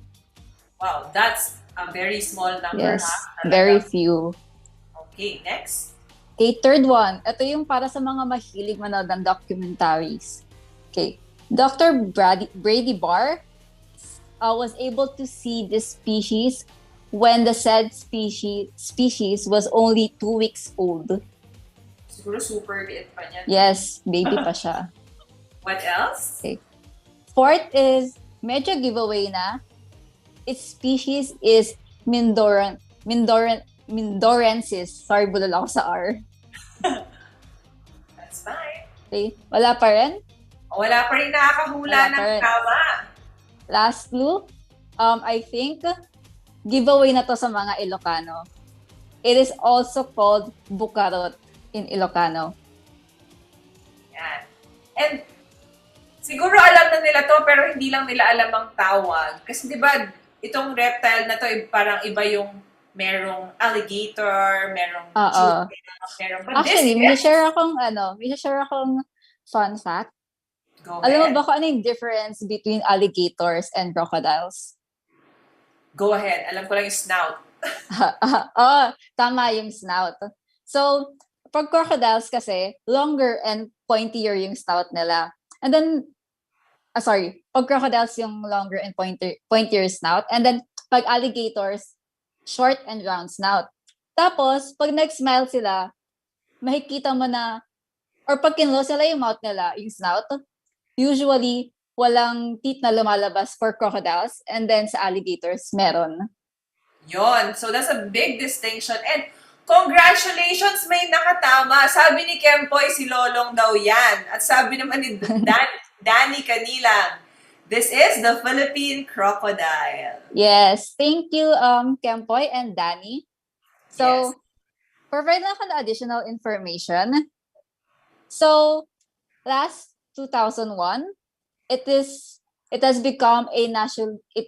Wow, that's a very small number. Yes, very few. Okay, next. Okay, third one. Ito yung para sa mga mahilig manood ng documentaries. Okay, Dr. Brady Barr was able to see this species when the said species was only 2 weeks old. Siguro super liit pa niya. Yes, baby pa siya. What else? Okay. Fourth is, medyo giveaway na. Its species is Mindorensis. Sorry, bulol ako sa R. That's fine. Okay, wala pa rin? Wala pa rin nakakahula Wala pa ng rin. tama. Last clue, I think, giveaway na to sa mga Ilocano. It is also called bukarot in Ilocano. Yan. And siguro alam na nila to pero hindi lang nila alam ang tawag. Kasi di ba itong reptile na to parang iba yung merong alligator, merong merong Actually, may share akong fun fact. Go Alam mo ahead. ba kung ano yung difference between alligators and crocodiles? Go ahead. Alam ko lang yung snout. Tama yung snout. So, pag crocodiles kasi, longer and pointier yung snout nila. And then, pag crocodiles yung longer and pointier snout. And then, pag alligators, short and round snout. Tapos, pag nag-smile sila, makikita mo na, or pag kinlo sila yung mouth nila, yung snout, usually, walang teeth na lumalabas for crocodiles. And then, sa alligators, meron. Yon. So that's a big distinction. And congratulations, may nakatama. Sabi ni Kempoy, si Lolong daw yan. At sabi naman ni Danny Kanilang, this is the Philippine Crocodile. Yes. Thank you, Kempoy and Danny. So, provide lang ako ng additional information. So, last 2001, it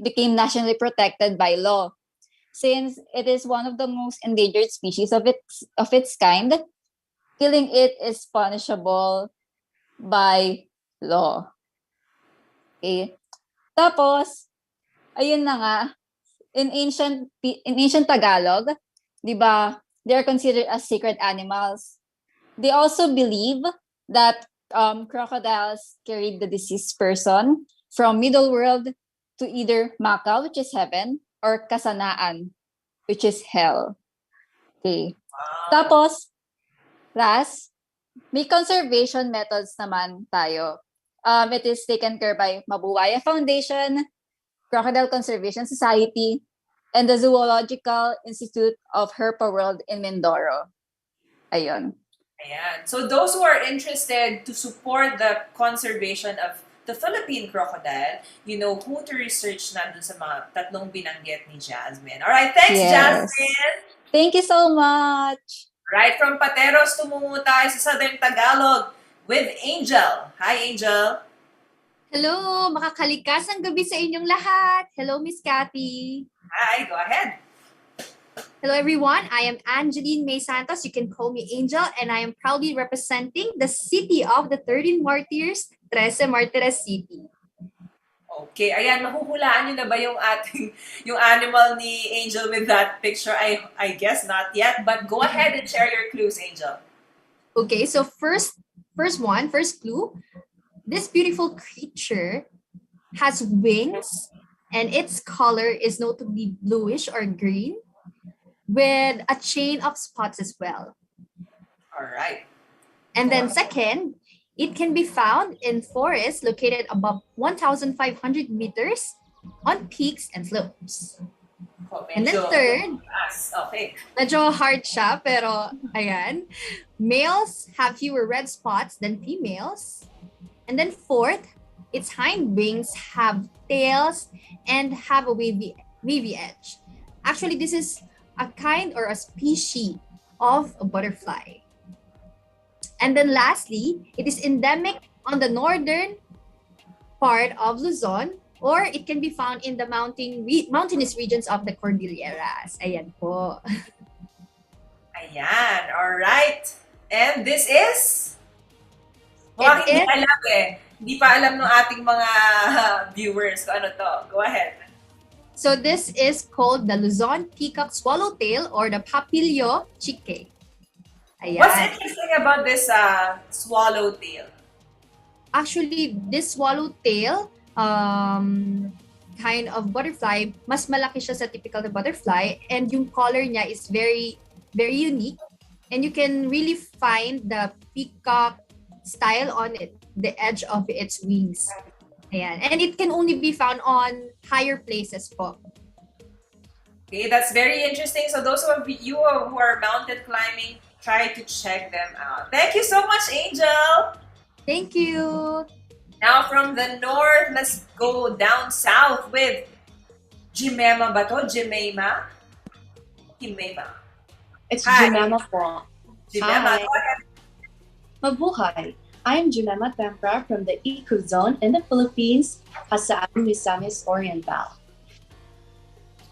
became nationally protected by law. Since it is one of the most endangered species of its kind, killing it is punishable by law. Okay. Tapos, ayun na nga, in ancient Tagalog, di ba, they are considered as sacred animals. They also believe that crocodiles carried the deceased person from middle world to either Maka, which is heaven, or kasanaan, which is hell. Okay. Wow. Tapos, last, May conservation methods naman tayo. It is taken care by Mabuwaya Foundation, Crocodile Conservation Society, and the Zoological Institute of Herpa-World in Mindoro. Ayun. Ayan. So those who are interested to support the conservation of the Philippine crocodile, you know who to research na dun sa mga tatlong binanggit ni Jasmine. Alright, thanks Yes. Jasmine! Thank you so much. Right from Pateros, tumungo tayo sa Southern Tagalog with Angel. Hi Angel! Hello! Makakalikasang gabi sa inyong lahat. Hello, Miss Cathy. Hi, go ahead. Hello, everyone. I am Angeline May Santos. You can call me Angel, and I am proudly representing the city of the 13 Martyrs, 13 Martires City. Okay, ayan, mahuhulaan nyo na ba yung yung animal ni Angel with that picture? I guess not yet, but go ahead and share your clues, Angel. Okay, so first clue. This beautiful creature has wings, and its color is notably bluish or green, with a chain of spots as well. All right. And then second, it can be found in forests located above 1,500 meters on peaks and slopes. Oh, And then third, okay. medyo hard siya, pero ayan. Males have fewer red spots than females. And then fourth, its hind wings have tails and have a wavy edge. Actually, this is a kind or a species of a butterfly. And then lastly, it is endemic on the northern part of Luzon, or it can be found in the mountainous regions of the Cordilleras. Ayan po. Ayan, all right. And this is? Hindi alam eh. Hindi pa alam ng ating mga viewers kung ano to. Go ahead. So this is called the Luzon peacock swallowtail or the Papilio chique. Ayan. What's interesting about this swallowtail? Actually, this swallowtail kind of butterfly, mas malaki siya sa typical na butterfly, and yung color niya is very, very unique. And you can really find the peacock style on it, the edge of its wings. Ayan. And it can only be found on higher places po. Okay, that's very interesting. So those of you who are mountain climbing, try to check them out. Thank you so much, Angel! Thank you! Now from the north, let's go down south with Jimema ba to? Jimema? Jimema. It's Hi. Jemema po. Jimema, Hi. go ahead. Mabuhay! I am Jemema Tempra from the Eco Zone in the Philippines, Hasaan, Misamis Oriental.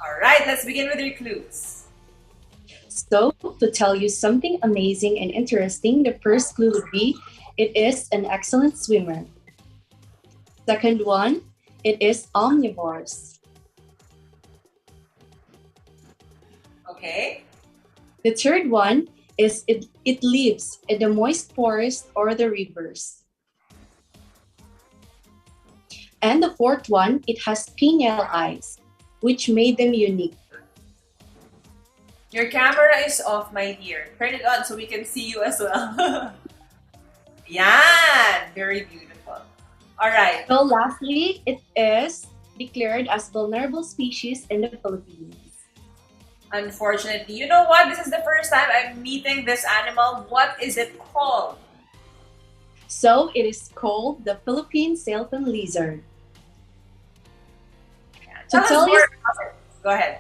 All right, let's begin with your clues. So, to tell you something amazing and interesting, the first clue would be, it is an excellent swimmer. Second one, it is omnivores. Okay. The third one is it lives in the moist forest or the rivers. And the fourth one, it has pineal eyes, which made them unique. Your camera is off, my dear. Turn it on so we can see you as well. Yan! Very beautiful. All right. So lastly, it is declared as vulnerable species in the Philippines. Unfortunately, you know what? This is the first time I'm meeting this animal. What is it called? So it is called the Philippine sailfin lizard. Tell us more about it. Go ahead.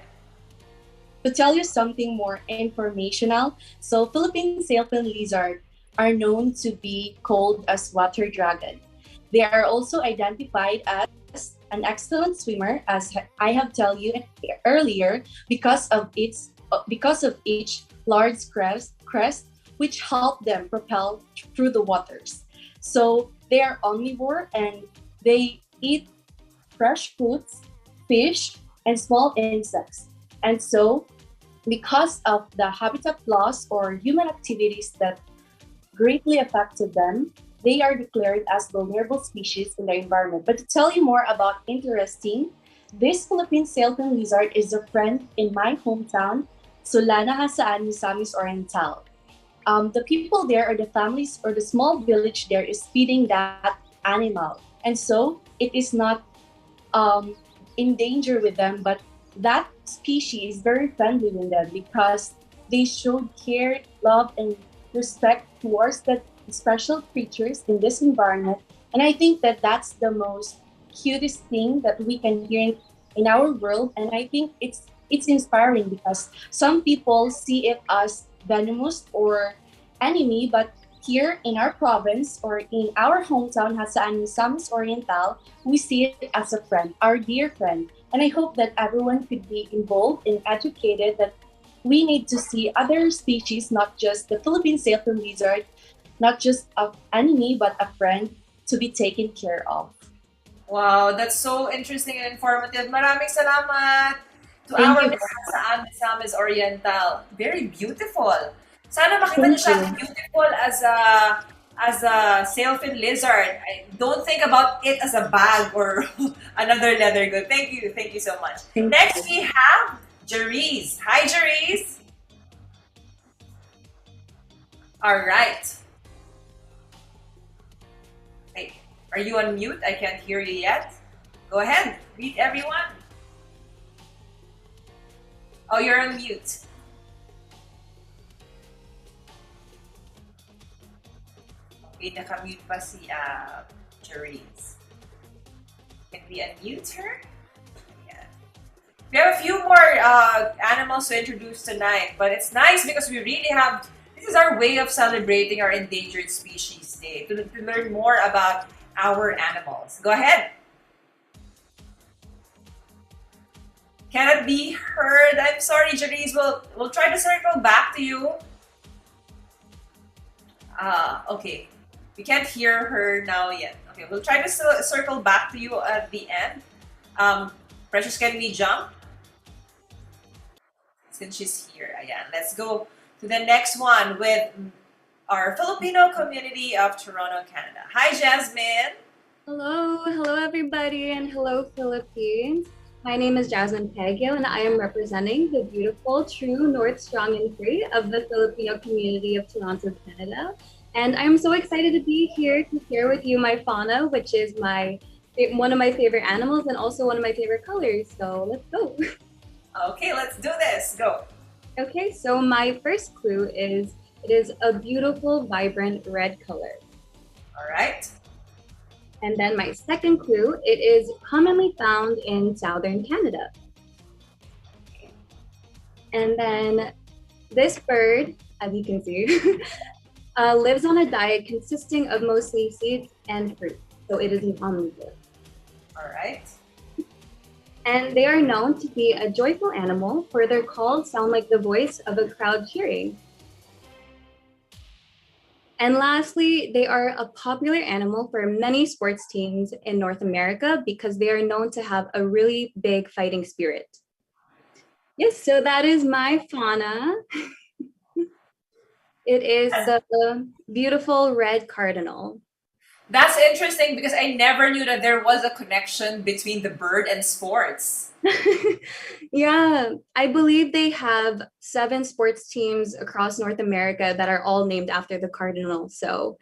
To tell you something more informational, so Philippine sailfin lizard are known to be called as water dragon. They are also identified as an excellent swimmer, as I have told you earlier, because of its large crest, which help them propel through the waters. So they are omnivore and they eat fresh foods, fish, and small insects. And so, because of the habitat loss or human activities that greatly affected them, they are declared as vulnerable species in the environment. But to tell you more about interesting, this Philippine sailfin lizard is a friend in my hometown, Solana, Hasaan, Misamis Oriental. the people there or the families or the small village there is feeding that animal. And so it is not in danger with them, but that species is very friendly with them because they showed care, love, and respect towards the special creatures in this environment. And I think that that's the most cutest thing that we can hear in our world. And I think it's inspiring because some people see it as venomous or enemy, but here in our province or in our hometown, Hasaan Misamis Oriental, we see it as a friend, our dear friend. And I hope that everyone could be involved and educated that we need to see other species, not just the Philippine sailfin lizard, not just an enemy, but a friend to be taken care of. Wow, that's so interesting and informative. Maraming salamat to Thank our you. listeners sa Misamis Oriental. Very beautiful. Sana makita niyo siya beautiful as a sailfin lizard. I don't think about it as a bag or another leather good. Thank you so much. Next we have Jerice. Hi, Jerice. All right. Wait, are you on mute? I can't hear you yet. Go ahead, greet everyone. Oh, you're on mute. Okay, naka-mute pa si Jerice. Can we unmute her? Yeah. We have a few more animals to introduce tonight, but it's nice because we really have, this is our way of celebrating our Endangered Species Day, to learn more about our animals. Go ahead. Cannot be heard. I'm sorry, Jerice. We'll try to circle back to you. Okay. We can't hear her now yet. Okay, we'll try to circle back to you at the end. Precious, can we jump? Since she's here. Ayan. Let's go to the next one with our Filipino community of Toronto, Canada. Hi, Jasmine. Hello everybody, and hello Philippines. My name is Jasmine Pagyo, and I am representing the beautiful, true, North, strong, and free of the Filipino community of Toronto, Canada. And I'm so excited to be here to share with you my fauna, which is one of my favorite animals and also one of my favorite colors. So let's go. Okay, let's do this. Go. Okay, so my first clue is it is a beautiful, vibrant red color. All right. And then my second clue, it is commonly found in southern Canada. And then this bird, as you can see, lives on a diet consisting of mostly seeds and fruit. So it is an omnivore. All right. And they are known to be a joyful animal, for their calls sound like the voice of a crowd cheering. And lastly, they are a popular animal for many sports teams in North America because they are known to have a really big fighting spirit. Yes, so that is my fauna. It is the beautiful red cardinal. That's interesting because I never knew that there was a connection between the bird and sports. Yeah, I believe they have 7 sports teams across North America that are all named after the cardinal. So,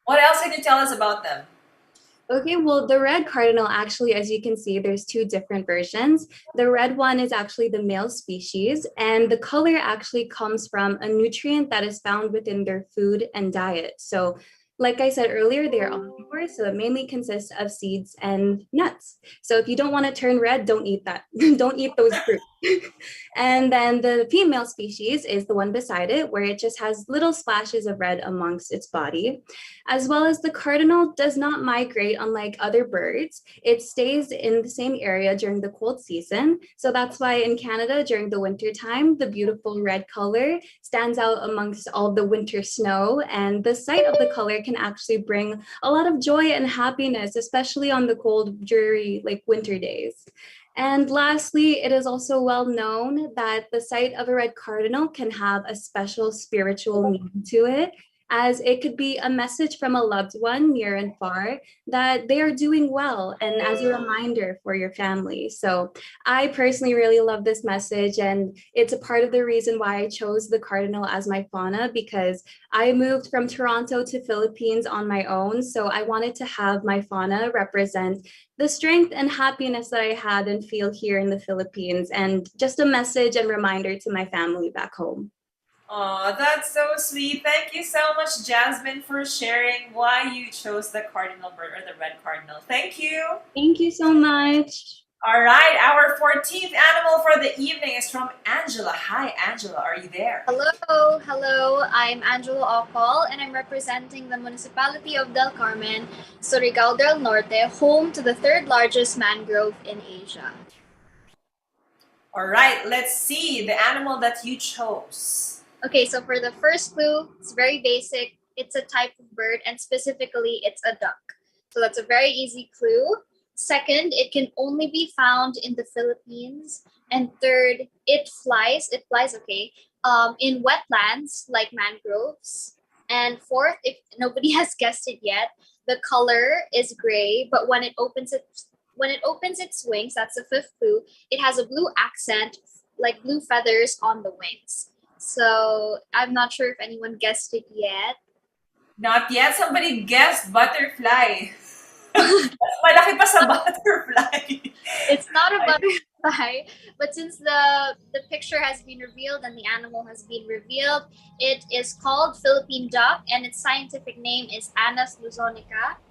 What else can you tell us about them? Okay, well, the red cardinal, actually, as you can see, there's 2 different versions. The red one is actually the male species, and the color actually comes from a nutrient that is found within their food and diet. So, like I said earlier, they are omnivores, so it mainly consists of seeds and nuts. So if you don't want to turn red, don't eat that. Don't eat those fruits. And then the female species is the one beside it, where it just has little splashes of red amongst its body. As well as the cardinal does not migrate unlike other birds. It stays in the same area during the cold season. So that's why in Canada, during the winter time, the beautiful red color stands out amongst all the winter snow. And the sight of the color can actually bring a lot of joy and happiness, especially on the cold, dreary, winter days. And lastly, it is also well known that the sight of a red cardinal can have a special spiritual meaning to it, as it could be a message from a loved one near and far that they are doing well and as a reminder for your family. So I personally really love this message, and it's a part of the reason why I chose the cardinal as my fauna, because I moved from Toronto to Philippines on my own. So I wanted to have my fauna represent the strength and happiness that I had and feel here in the Philippines, and just a message and reminder to my family back home. Oh, that's so sweet. Thank you so much, Jasmine, for sharing why you chose the cardinal bird or the red cardinal. Thank you. Thank you so much. All right, our 14th animal for the evening is from Angela. Hi, Angela. Are you there? Hello. I'm Angela Opal, and I'm representing the Municipality of Del Carmen, Surigao del Norte, home to the third largest mangrove in Asia. All right, let's see the animal that you chose. Okay, so for the first clue, it's very basic. It's a type of bird, and specifically, it's a duck. So that's a very easy clue. Second, it can only be found in the Philippines. And third, it flies. Okay, in wetlands like mangroves. And fourth, if nobody has guessed it yet, the color is gray, but when it opens its wings, that's the fifth clue. It has a blue accent, like blue feathers on the wings. So I'm not sure if anyone guessed it yet. Not yet. Somebody guessed butterfly. Malaki pa sa butterfly. It's not a butterfly, but since the picture has been revealed and the animal has been revealed, it is called Philippine duck, and its scientific name is Anas luzonica.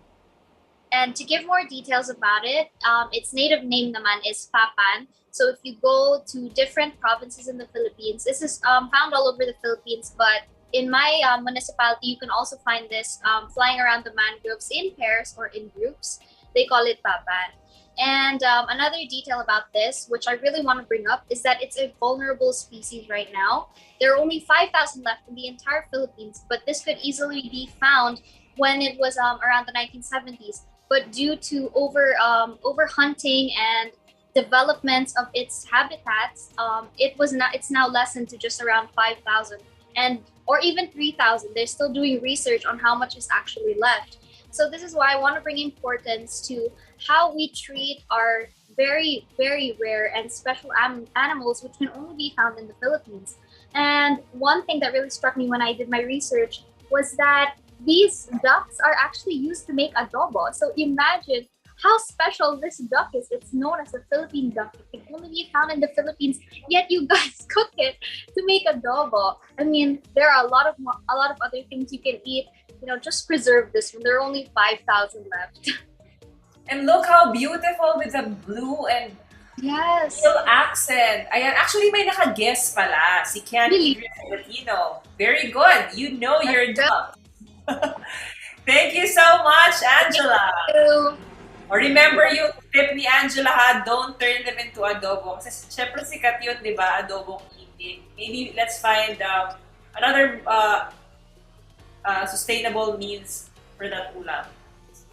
And to give more details about it, its native name naman is papan. So if you go to different provinces in the Philippines, this is found all over the Philippines, but in my municipality, you can also find this flying around the mangroves in pairs or in groups. They call it papan. And another detail about this, which I really want to bring up, is that it's a vulnerable species right now. There are only 5,000 left in the entire Philippines, but this could easily be found when it was around the 1970s. But due to over hunting and developments of its habitats, it's now lessened to just around 5,000 or even 3,000. They're still doing research on how much is actually left. So this is why I want to bring importance to how we treat our very, very rare and special animals, which can only be found in the Philippines. And one thing that really struck me when I did my research was that these ducks are actually used to make adobo. So imagine how special this duck is. It's known as the Philippine duck. It can only be found in the Philippines, yet you guys cook it to make adobo. I mean, there are a lot of other things you can eat. Just preserve this one. There are only 5,000 left. And look how beautiful with the blue and yes, real accent. Ayan, actually may naka-guess pala. Si Ken Filipino. Very good. You know your duck. Thank you so much, Angela. Thank you. Or remember yung tip ni Angela ha, don't turn them into adobo. Kasi syempre sikat yun, di ba? Adobong eating. Maybe let's find another sustainable means for that ulam.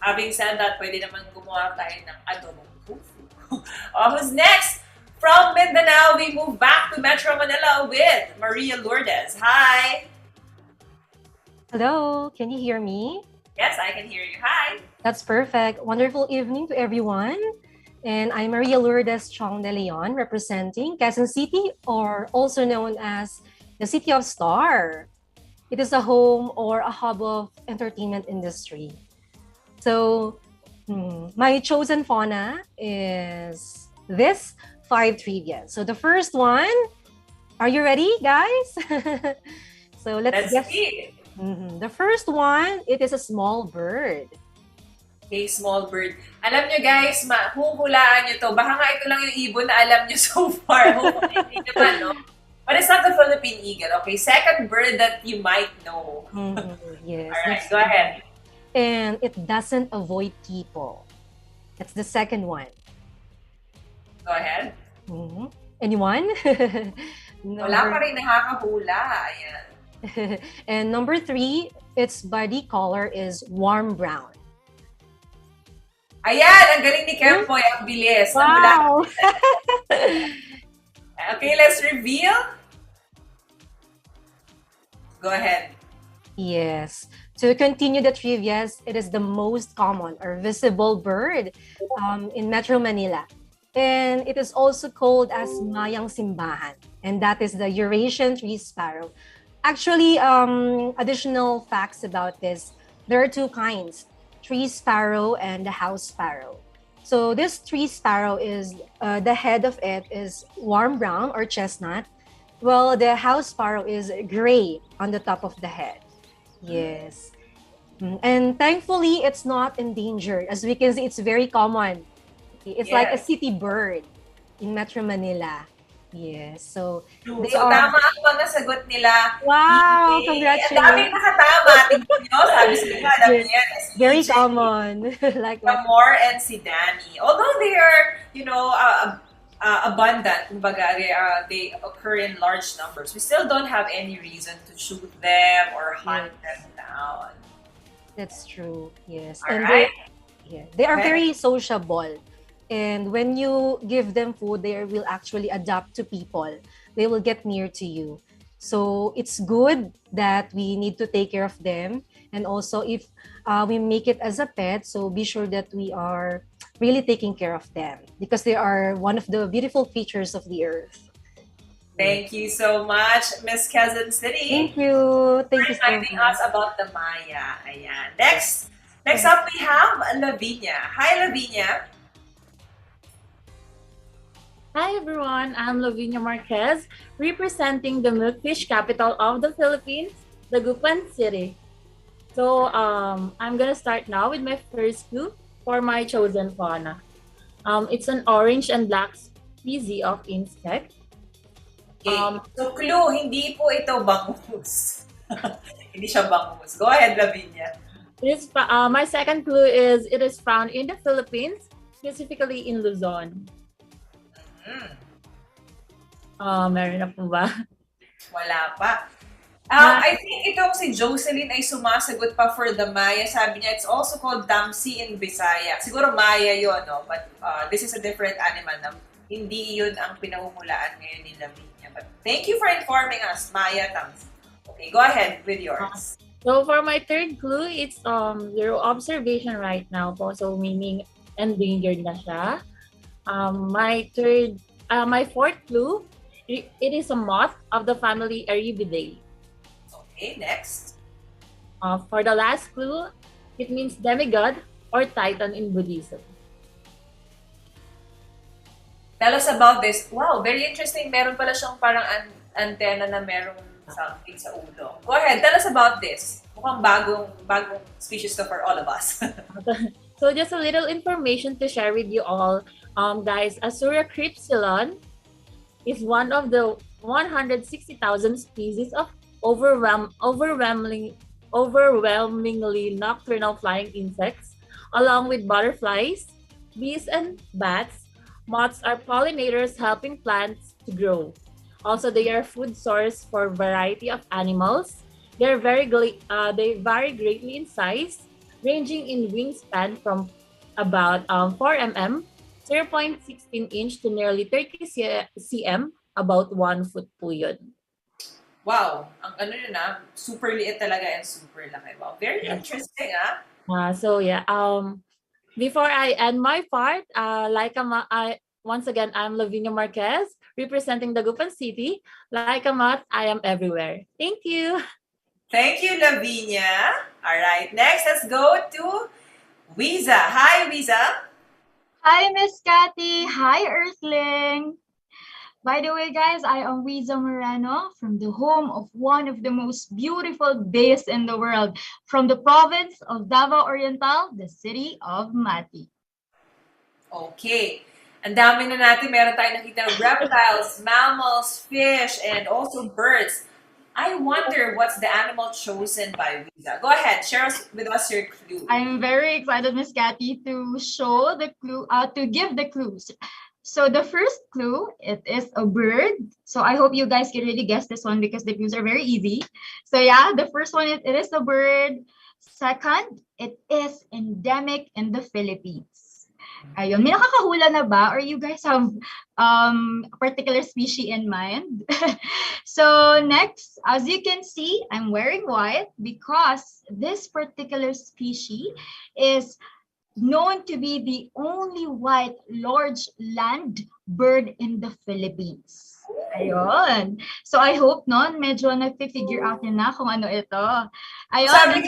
Having said that, pwede naman gumawa tayo ng adobong tofu. Who's next? From Mindanao, we move back to Metro Manila with Maria Lourdes. Hi! Hello, can you hear me? Yes, I can hear you. Hi! That's perfect. Wonderful evening to everyone. And I'm Maria Lourdes Chong de Leon, representing Quezon City, or also known as the City of Star. It is a home or a hub of entertainment industry. So my chosen fauna is this 5 trivia. So the first one, are you ready, guys? So let's guess. See. The first one, it is a small bird. Okay, small bird. Alam nyo guys, huhulaan nyo to. Baka nga ito lang yung ibon na alam nyo so far. Huhulaan nyo pa, no? But it's not the Philippine eagle, okay? Second bird that you might know. Yes. Alright, go ahead. And it doesn't avoid people. That's the second one. Go ahead. Anyone? Wala pa rin nakakahula. Ayan. And number 3, its body color is warm brown. Ayan, ang galing ni Kempoy. Ang bilis. Wow! Okay, let's reveal. Go ahead. Yes. To continue the trivias, it is the most common or visible bird in Metro Manila. And it is also called as Mayang Simbahan. And that is the Eurasian tree sparrow. Actually, additional facts about this. There are two kinds, tree sparrow and the house sparrow. So this tree sparrow is, the head of it is warm brown or chestnut, well, the house sparrow is gray on the top of the head. Yes. And thankfully, it's not endangered. As we can see, it's very common. It's like a Yes. city bird in Metro Manila. Yes. So True. they So are. tama ang mga sagot nila. Wow! Yay! Ang Congratulations. daming nakatama. Tingnan nyo, sabi sa inyo, alam Yes. niyo yan. Very EJ, common. Like what? Amor and si Danny. Although they are, abundant, kumbaga, they occur in large numbers, we still don't have any reason to shoot them or hunt them down. That's true. Yes. All And right. they are Okay. very sociable. And when you give them food, they will actually adapt to people. They will get near to you. So it's good that we need to take care of them. And also, if we make it as a pet, so be sure that we are really taking care of them because they are one of the beautiful features of the earth. Thank you so much, Miss Quezon City. Thank you. Thank you so Reminding much. us about the Maya. Ayan. Next up we have Lavinia. Hi, Lavinia. Hi everyone, I'm Lavinia Marquez, representing the milkfish capital of the Philippines, Dagupan City. So I'm gonna start now with my first clue for my chosen fauna. It's an orange and black species of insect. Okay. So clue, hindi po ito bangus. Hindi siya bangus. Go ahead, Lavinia. My second clue is it is found in the Philippines, specifically in Luzon. Meron na po ba? Wala pa. I think itong si Jocelyn ay sumasagot pa for the Maya. Sabi niya, it's also called Damsi in Bisaya. Siguro Maya yun, no? But this is a different animal na hindi yun ang pinahumulaan ngayon ni Lavinia. But thank you for informing us, Maya Damsi. Okay, go ahead with yours. So for my third clue, it's zero observation right now po. So meaning endangered na siya. My fourth clue, it is a moth of the family Eribidae. Okay, next. For the last clue, it means demigod or titan in Buddhism. Tell us about this. Wow, very interesting. Meron pala siyang parang antenna na merong something sa ulo. Go ahead, tell us about this. Mukhang bagong species to for all of us. So just a little information to share with you all. Guys, Asura crypsilon is one of the 160,000 species of overwhelmingly nocturnal flying insects, along with butterflies, bees, and bats. Moths are pollinators helping plants to grow. Also, they are food source for a variety of animals. They vary greatly in size, ranging in wingspan from about 4 mm, 0.16 inch to nearly 30 cm, about 1 foot po yun. Wow, ang ano yun super liit talaga and super laki. Wow, very interesting So yeah, before I end my part, once again, I'm Lavinia Marquez, representing Dagupan City. Like a moth, I am everywhere. Thank you. Thank you, Lavinia. All right, next, let's go to Wiza. Hi, Wiza. Hi, Miss Cathy. Hi, Earthling. By the way, guys, I am Wiza Moreno from the home of one of the most beautiful bays in the world, from the province of Davao Oriental, the city of Mati. Okay. Ang dami na natin. Meron tayong nakita ng reptiles, mammals, fish, and also birds. I wonder what's the animal chosen by Wiza. Go ahead, share with us your clue. I'm very excited, Miss Cathy, to show the clue, to give the clues. So the first clue, it is a bird. So I hope you guys can really guess this one because the clues are very easy. So yeah, the first one, it is a bird. Second, it is endemic in the Philippines. Ayun, may nakakahula na ba? Or you guys have a particular species in mind? So next, as you can see, I'm wearing white because this particular species is known to be the only white large land bird in the Philippines. Ayun. So I hope medyo nag-figure out na kung ano ito. Ayun.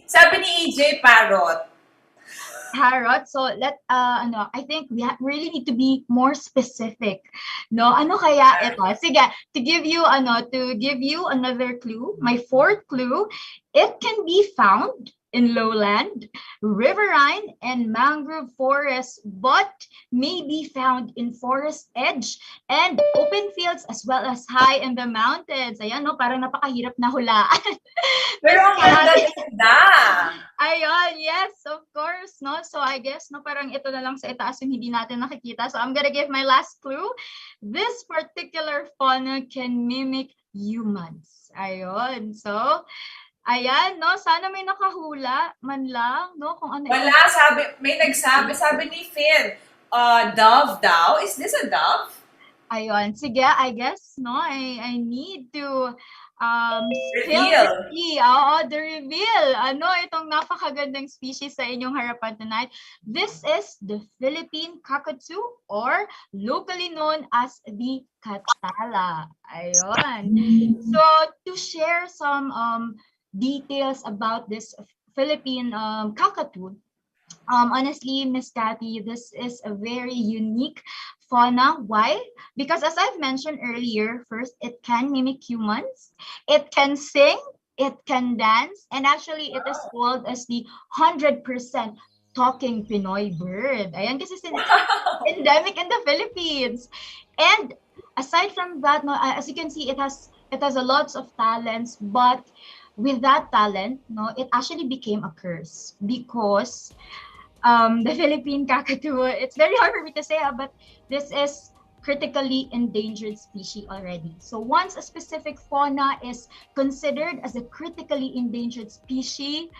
Sabi ni EJ, parrot. Parrot. So I think we really need to be more specific. No, ano kaya ito? Sige, to give you another clue, my fourth clue, it can be found in lowland, riverine, and mangrove forests, but may be found in forest edge and open fields as well as high in the mountains. Ayan, no, parang napakahirap na hulaan. Pero ang ganda. Ayun, yes, of course, no? So I guess, no, parang ito na lang sa itaas yung hindi natin nakikita. So I'm gonna give my last clue. This particular fauna can mimic humans. Ayun, so ayan, no? Sana may nakahula man lang, no? Kung ano. Wala, may nagsabi, sabi ni Finn, dove daw. Is this a dove? Ayun, sige, I guess, no? I need to reveal. The reveal. Ano itong napakagandang species sa inyong harapan tonight? This is the Philippine Cockatoo or locally known as the Katala. Ayun. So, to share some details about this Philippine cockatoo. Honestly, Miss Cathy, this is a very unique fauna. Why? Because as I've mentioned earlier, first, it can mimic humans, it can sing, it can dance, and actually it is called as the 100% talking Pinoy bird. Ayan, kasi endemic in the Philippines. And aside from that, no, as you can see, it has a lots of talents, but with that talent, no, it actually became a curse because the Philippine cockatoo, it's very hard for me to say, but this is critically endangered species already. So once a specific fauna is considered as a critically endangered species,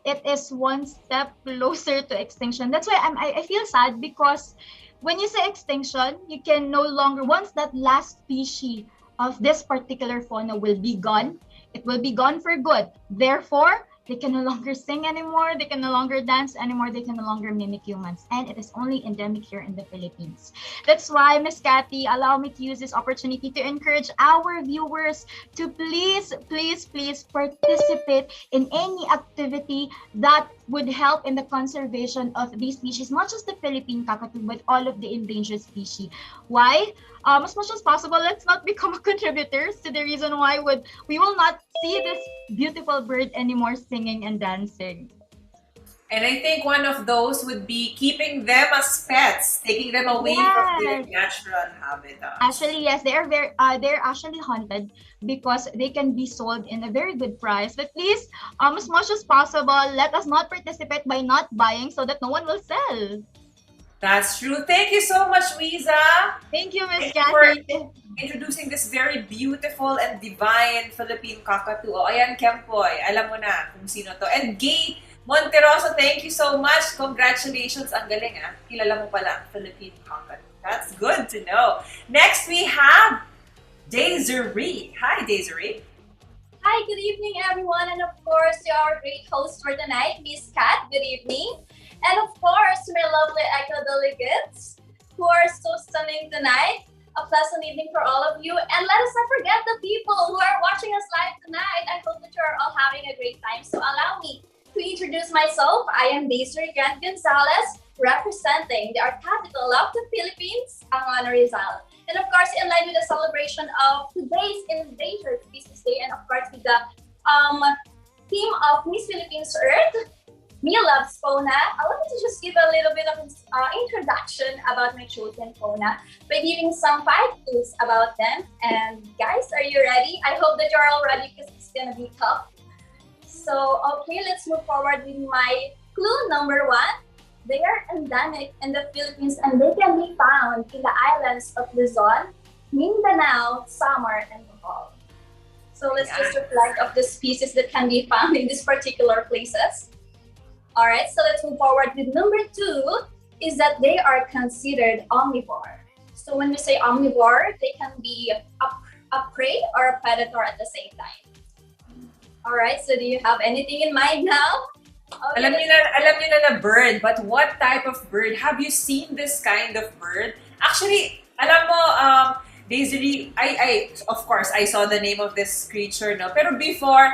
it is one step closer to extinction. That's why I feel sad because when you say extinction, you can no longer, once that last species of this particular fauna will be gone, it will be gone for good. Therefore, they can no longer sing anymore, they can no longer dance anymore, they can no longer mimic humans. And it is only endemic here in the Philippines. That's why, Miss Cathy, allow me to use this opportunity to encourage our viewers to please participate in any activity that would help in the conservation of these species, not just the Philippine cockatoo, but all of the endangered species. Why? As much as possible, let's not become contributors to the reason why we will not see this beautiful bird anymore singing and dancing. And I think one of those would be keeping them as pets, taking them away from their natural habitat. Actually, yes, they're actually hunted because they can be sold in a very good price. But please, as much as possible, let us not participate by not buying so that no one will sell. That's true. Thank you so much, Wiza. Thank you, Miss Cathy. Introducing this very beautiful and divine Philippine cockatoo. O, ayan, Kempoy. Alam mo na kung sino to. And Gay Monteroso, thank you so much. Congratulations. Ang galing, ah. Kilala mo pala ang Philippine cockatoo. That's good to know. Next, we have Desiree. Hi, Desiree. Hi, good evening, everyone. And of course, to our great host for tonight, Miss Kat. Good evening. And of course, my lovely eco-delegates who are so stunning tonight. A pleasant evening for all of you. And let us not forget the people who are watching us live tonight. I hope that you are all having a great time. So allow me to introduce myself. I am Desiree Gonzalez, representing the art capital of the Philippines, Angan Rizal. And of course, in line with the celebration of today's Endangered Species Day, and of course with the theme of Miss Philippines Earth, Me Loves Fauna, allow me to just give a little bit of introduction about my chosen fauna by giving some 5 clues about them. And guys, are you ready? I hope that you're all ready because it's gonna be tough. So, okay, let's move forward with my clue number 1. They are endemic in the Philippines and they can be found in the islands of Luzon, Mindanao, Samar, and Bohol. So let's just reflect of the species that can be found in these particular places. All right, so let's move forward with number 2. is that they are considered omnivore. So when we say omnivore, they can be a prey or a predator at the same time. All right, so do you have anything in mind now? Okay. Alam niyo na bird, but what type of bird? Have you seen this kind of bird? Actually, alam mo, Daisy, of course, I saw the name of this creature, no? Pero before,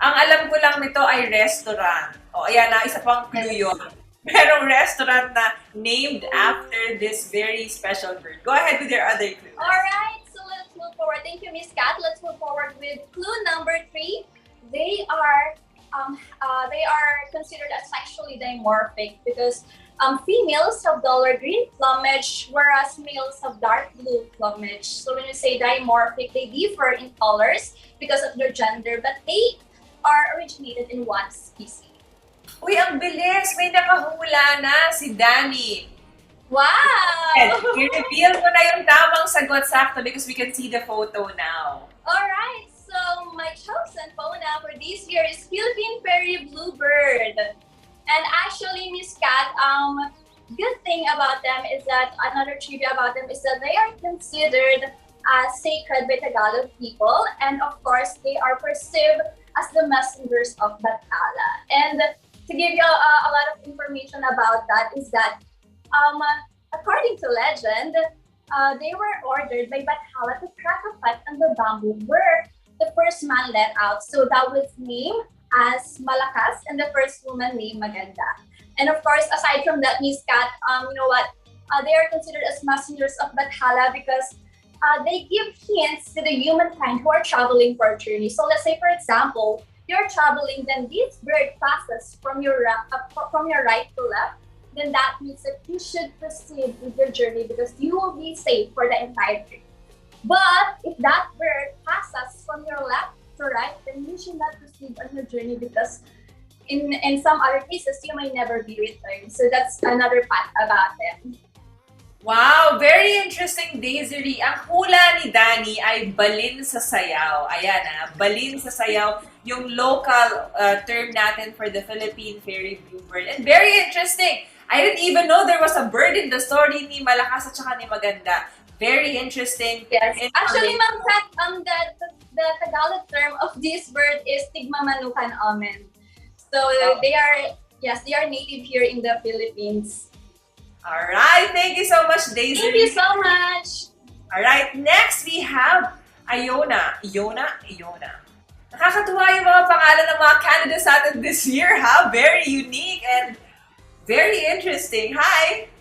ang alam ko lang nito ay restaurant. O, ayan na, isa pang clue yun. Merong restaurant na named after this very special bird. Go ahead with your other clue. All right, so let's move forward. Thank you, Miss Kat. Let's move forward with clue number 3. They are considered as sexually dimorphic because females have duller green plumage, whereas males have dark blue plumage. So when you say dimorphic, they differ in colors because of their gender, but they are originated in one species. Uy, ang bilis! May nakahula na si Danny. Wow! I-reveal mo na yung tamang sagot sakto because we can see the photo now. Alright, so my chosen fauna for this year is Philippine Prairie Bluebird. And actually, Miss Kat, good thing about them is that, another trivia about them is that they are considered as sacred by Tagalog people. And of course, they are perceived as the messengers of Bathala. And to give you a lot of information about that is that, according to legend, they were ordered by Bathala to crack a pipe on the bamboo where the first man let out. So that was named as Malakas and the first woman named Maganda. And of course, aside from that, Miss Kat, you know what? They are considered as messengers of Bathala because they give hints to the humankind who are traveling for a journey. So let's say, for example, you're traveling, then this bird passes from your right to left, then that means that you should proceed with your journey because you will be safe for the entire trip. But if that bird passes from your left to right, then you should not proceed on your journey because in some other cases, you may never be returned. So that's another fact about them. Wow! Very interesting, Daisy. Ang hula ni Danny ay balin sa sayaw. Ayan balin sa sayaw, yung local term natin for the Philippine fairy bluebird. And very interesting. I didn't even know there was a bird in the story ni Malakas at saka ni Maganda. Very interesting. Yes. Actually, Ma'am Kat, the Tagalog term of this bird is Tigmamanukan Amen. So they are native here in the Philippines. All right, thank you so much, Daisy. Thank you so much. All right, next we have Iona. Nakakatuwa yung mga pangalan ng mga candidates natin this year, ha? Very unique and very interesting. Hi!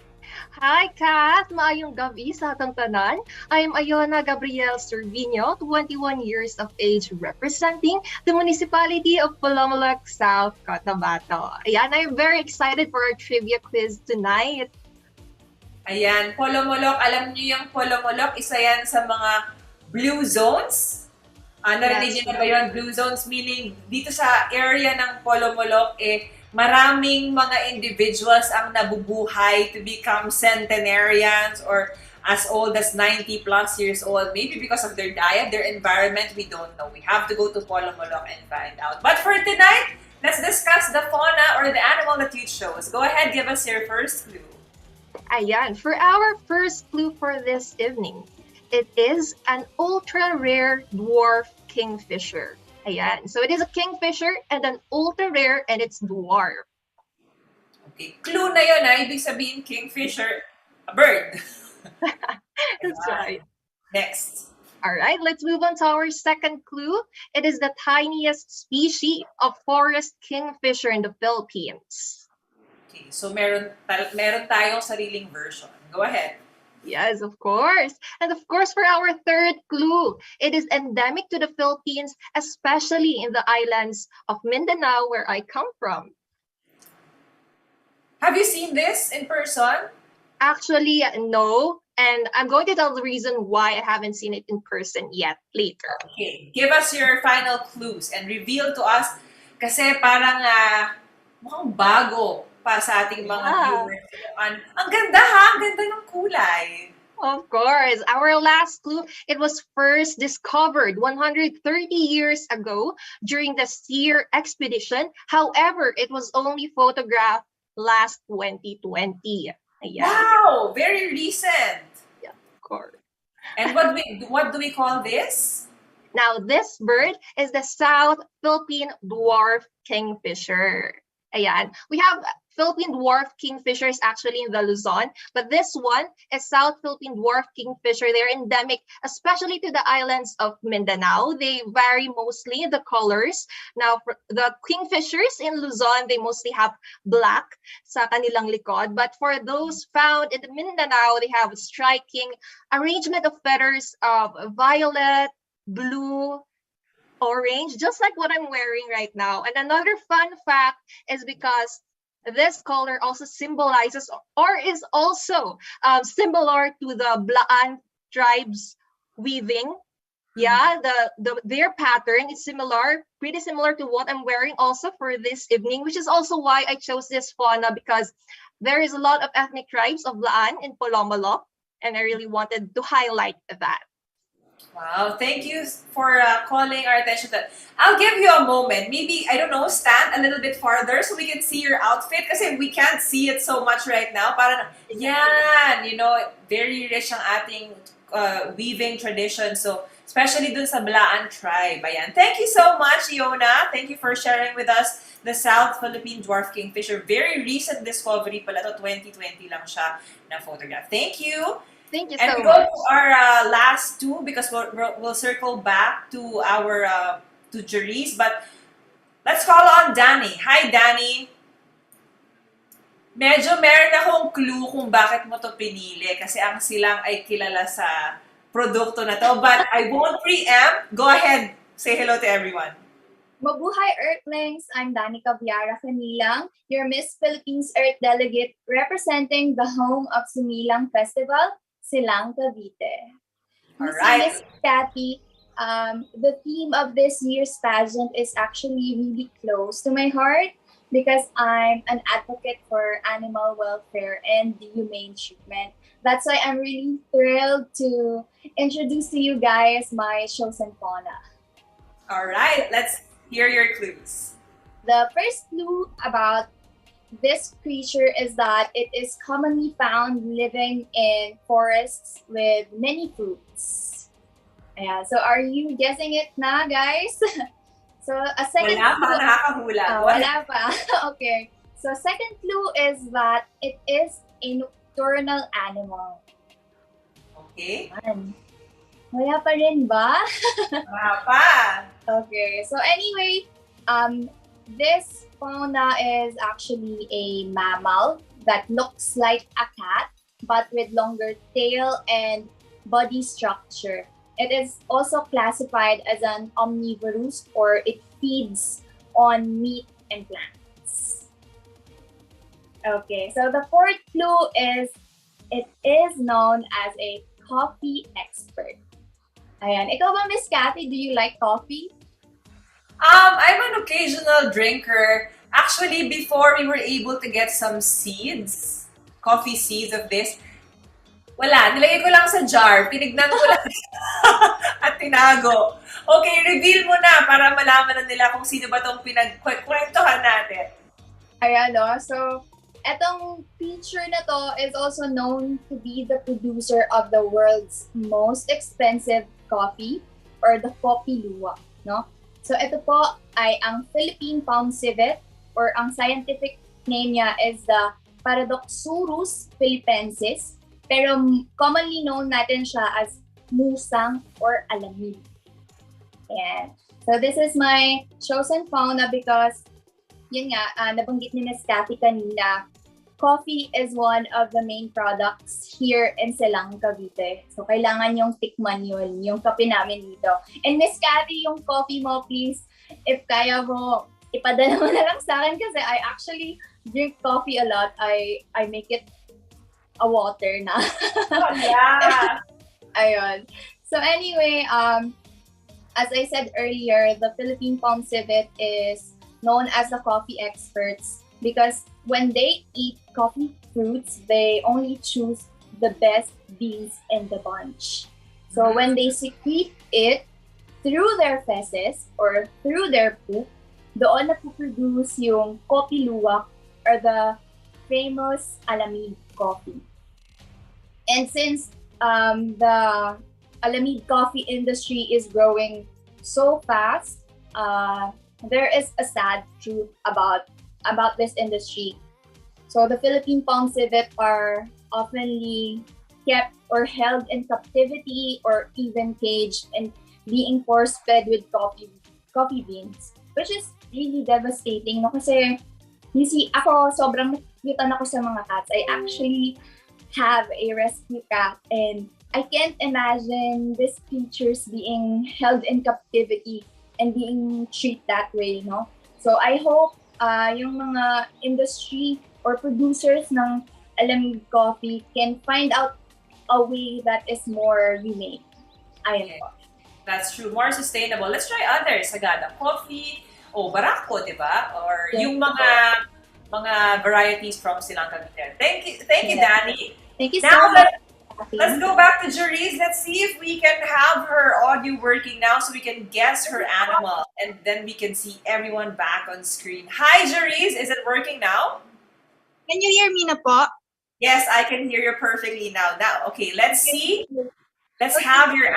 Hi, Kat! Maayong gabi sa atong tanan. I'm Iona Gabriel Servino, 21 years of age, representing the Municipality of Palomolok, South Cotabato. Ayan, I'm very excited for our trivia quiz tonight. Ayan, Polomolok. Alam niyo yung Polomolok, isa yan sa mga blue zones. Narinig niyo na ba yun? Blue zones meaning dito sa area ng Polomolok, maraming mga individuals ang nabubuhay to become centenarians or as old as 90 plus years old. Maybe because of their diet, their environment, we don't know. We have to go to Polomolok and find out. But for tonight, let's discuss the fauna or the animal that you chose. Go ahead, give us your first clue. Ayan, for our first clue for this evening, it is an ultra-rare dwarf kingfisher. Ayan, so it is a kingfisher and an ultra-rare and it's dwarf. Okay, clue na yun ibig sabihin kingfisher, a bird. That's right. Next. All right, let's move on to our second clue. It is the tiniest species of forest kingfisher in the Philippines. Okay, so meron tayong sariling version. Go ahead. Yes, of course. And of course, for our third clue, it is endemic to the Philippines, especially in the islands of Mindanao, where I come from. Have you seen this in person? Actually, no. And I'm going to tell the reason why I haven't seen it in person yet later. Okay, give us your final clues and reveal to us kasi parang mukhang bago pa sa ating mga viewers. Ang ganda ha! Ang ganda ng kulay. Of course. Our last clue, it was first discovered 130 years ago during the Seer expedition. However, it was only photographed last 2020. Ayan. Wow, very recent. Yeah, of course. And what do we call this? Now, this bird is the South Philippine Dwarf Kingfisher. Ayan. We have Philippine Dwarf Kingfishers actually in the Luzon, but this one is South Philippine Dwarf Kingfisher. They're endemic, especially to the islands of Mindanao. They vary mostly in the colors. Now, for the kingfishers in Luzon, they mostly have black sa kanilang likod. But for those found in the Mindanao, they have a striking arrangement of feathers of violet, blue, orange, just like what I'm wearing right now. And another fun fact is because this color also symbolizes or is also similar to the Blaan tribes weaving. Yeah, their pattern is similar, pretty similar to what I'm wearing also for this evening, which is also why I chose this fauna, because there is a lot of ethnic tribes of Blaan in Polomolo, and I really wanted to highlight that. Wow, thank you for calling our attention to that. I'll give you a moment. Maybe, I don't know, stand a little bit farther so we can see your outfit kasi we can't see it so much right now. Parang, yan, you know, very rich ang ating weaving tradition. So, especially dun sa Blaan tribe. Ayan. Thank you so much, Iona. Thank you for sharing with us the South Philippine Dwarf Kingfisher. Very recent discovery pala to, 2020 lang siya na photograph. Thank you. Thank you and so we go much. to our last two because we'll circle back to our to juries. But let's call on Danny. Hi, Danny. Medyo meron akong clue kung bakit mo to pinili kasi ang silang ay kilala sa produkto na to. But I won't preempt. Go ahead. Say hello to everyone. Mabuhay Earthlings! I'm Danica Viara Canilang, your Miss Philippines Earth Delegate representing the home of Sumilang Festival, Silang, Cavite. All right. Miss Cathy, the theme of this year's pageant is actually really close to my heart because I'm an advocate for animal welfare and the humane treatment. That's why I'm really thrilled to introduce to you guys my chosen fauna. All right, let's hear your clues. The first clue about this creature is that it is commonly found living in forests with many fruits. Yeah, so are you guessing it na, guys? So a second Wala pa, clue. nakakahula. Wala pa. Okay. So second clue is that it is a nocturnal animal. Okay. Ayan. Wala pa rin ba? Wala pa. Okay. So anyway, this fauna is actually a mammal that looks like a cat but with longer tail and body structure. It is also classified as an omnivorous, or it feeds on meat and plants. Okay, so the fourth clue is it is known as a coffee expert. Ayan. Ikaw ba, Miss Cathy, do you like coffee? I'm an occasional drinker. Actually, before we were able to get some seeds, coffee seeds of this, wala. Nilagay ko lang sa jar. Tinignan ko lang at tinago. Okay, reveal mo na para malaman na nila kung sino ba itong pinagkwentuhan natin. Ayan, no? So, etong creature na to is also known to be the producer of the world's most expensive coffee, or the coffee luwak, no? So ito po ay ang Philippine palm civet, or ang scientific name niya is the Paradoxurus philippensis, pero commonly known natin siya as musang or alamid. Ayan. So this is my chosen fauna because yun nga, nabanggit ni Ms. Cathy kanina, coffee is one of the main products here in Silang, Cavite. So, kailangan yung tikman yun, yung kape namin dito. And Miss Cathy, yung coffee mo, please, if kaya mo, ipadala mo na lang sa akin kasi I actually drink coffee a lot. I make it a water na. Oh, yeah! Ayun. So, anyway, as I said earlier, the Philippine palm civet is known as the coffee experts because when they eat coffee fruits, they only choose the best beans in the bunch. So when they secrete it through their feces or through their poop, doon na po-produce yung coffee luwak or the famous Alamid coffee. And since the Alamid coffee industry is growing so fast, there is a sad truth about this industry. So the Philippine palm civet are oftenly kept or held in captivity or even caged and being force fed with coffee beans, which is really devastating. No? Kasi you see, ako sobrang cute ako sa mga cats. I actually have a rescue cat and I can't imagine these creatures being held in captivity and being treated that way, no? So I hope yung mga industry or producers ng Alamid coffee can find out a way that is more humane. Ayun po. That's true. More sustainable. Let's try others. Sagada coffee, o barako, di ba? Or yung mga varieties from Silang Cavite. Thank you, Danny. Thank you now, so much. Let's go back to Jeriz. Let's see if we can have her audio working now so we can guess her animal and then we can see everyone back on screen. Hi, Jeriz. Is it working now? Can you hear me na po? Yes, I can hear you perfectly now. Okay, let's see. Let's have your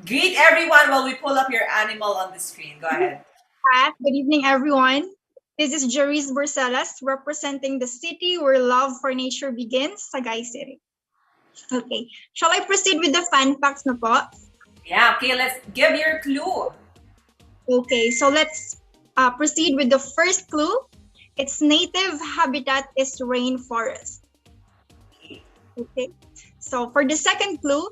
greet everyone while we pull up your animal on the screen. Go ahead. Good evening, everyone. This is Jeriz Borselas representing the city where love for nature begins, Sagay City. Okay, shall I proceed with the fun facts na po? Yeah, okay, let's give your clue. Okay, so let's proceed with the first clue. Its native habitat is rainforest. Okay, so for the second clue,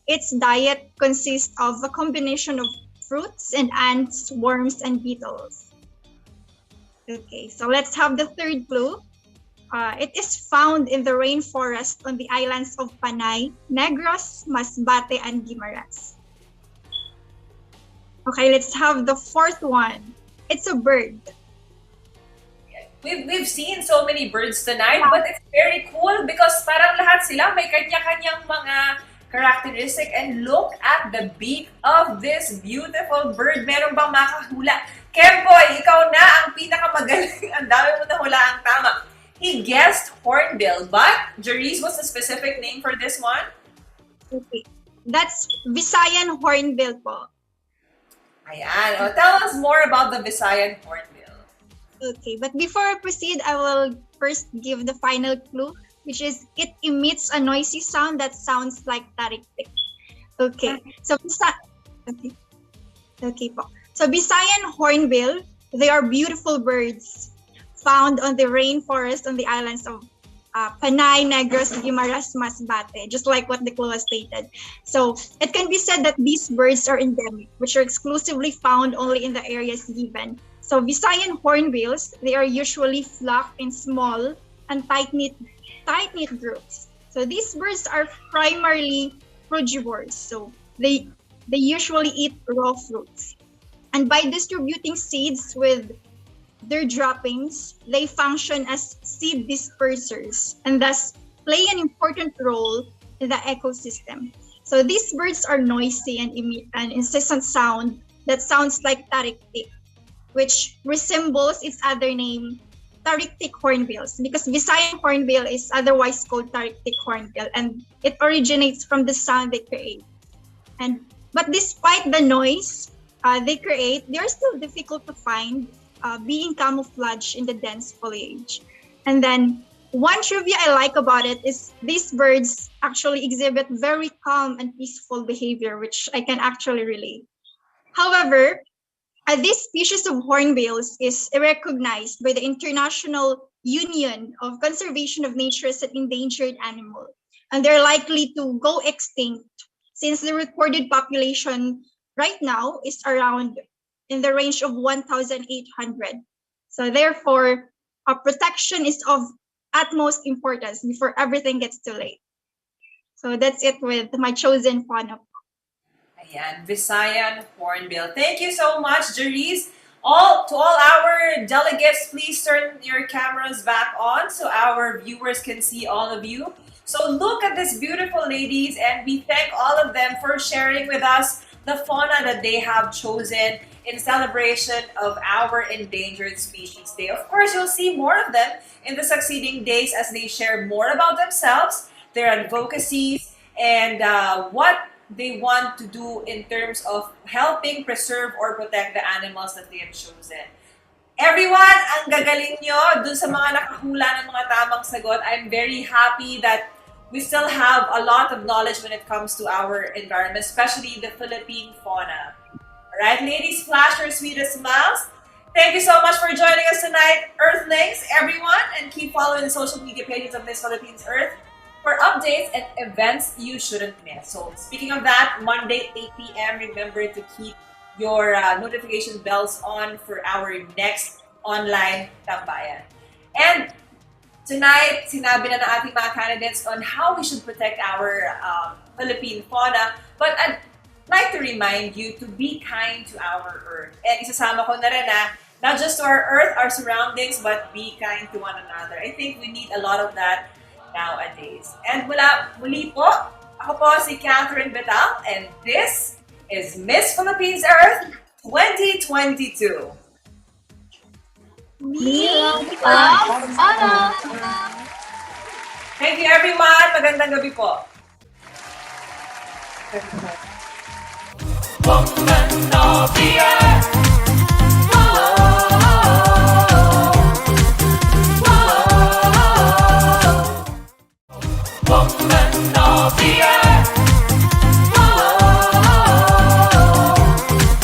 its diet consists of a combination of fruits and ants, worms, and beetles. Okay, so let's have the third clue. It is found in the rainforest on the islands of Panay, Negros, Masbate, and Guimaras. Okay, let's have the fourth one. It's a bird. We've seen so many birds tonight, but it's very cool because parang lahat sila may kanya-kanyang mga characteristic. And look at the beak of this beautiful bird. Meron bang makahula? Kemboy, ikaw na ang pinakamagaling. Ang dami mo na hula ang tama. He guessed hornbill, but Jeriz, what's the specific name for this one? Okay, that's Visayan hornbill po. Ayan. Tell us more about the Visayan hornbill. Okay, but before I proceed, I will first give the final clue, which is it emits a noisy sound that sounds like tarik-tik. Okay, so okay po. So Visayan hornbill, they are beautiful birds found on the rainforest on the islands of Panay, Negros, Guimaras, Masbate, just like what the clue has stated. So it can be said that these birds are endemic, which are exclusively found only in the areas given. So Visayan hornbills, they are usually flock in small and tight-knit groups. So these birds are primarily frugivores. So they usually eat raw fruits. And by distributing seeds with their droppings, they function as seed dispersers and thus play an important role in the ecosystem. So these birds are noisy and emit an incessant sound that sounds like tarik-tik, which resembles its other name, tarik-tik hornbills, because Visayan hornbill is otherwise called tarik-tik hornbill, and it originates from the sound they create. But despite the noise they create, they are still difficult to find, being camouflaged in the dense foliage. And then one trivia I like about it is these birds actually exhibit very calm and peaceful behavior, which I can actually relate. However, this species of hornbills is recognized by the International Union of Conservation of Nature as an endangered animal, and they're likely to go extinct since the recorded population right now is around in the range of 1,800. So therefore, protection is of utmost importance before everything gets too late. So that's it with my chosen fauna. Ayan, Visayan hornbill. Thank you so much, Jeriz. To all our delegates, please turn your cameras back on so our viewers can see all of you. So look at these beautiful ladies, and we thank all of them for sharing with us the fauna that they have chosen in celebration of our Endangered Species Day. Of course, you'll see more of them in the succeeding days as they share more about themselves, their advocacies, and what they want to do in terms of helping preserve or protect the animals that they have chosen. Everyone, ang gagaling nyo dun sa mga nakahula ng mga tamang sagot. I'm very happy that we still have a lot of knowledge when it comes to our environment, especially the Philippine fauna. Alright, ladies, flash your sweetest smiles. Thank you so much for joining us tonight, Earthlings, everyone, and keep following the social media pages of Miss Philippines Earth for updates and events you shouldn't miss. So speaking of that, Monday, 8 p.m., remember to keep your notification bells on for our next online tambayan. And tonight, sinabi na ng ating mga candidates on how we should protect our Philippine fauna. But I'd like to remind you to be kind to our Earth. And isasama ko na rin not just to our Earth, our surroundings, but be kind to one another. I think we need a lot of that nowadays. And muli po, ako po si Catherine Betal, and this is Miss Philippines Earth 2022. Thank you everyone. Magandang gabi po. Woman of the Earth.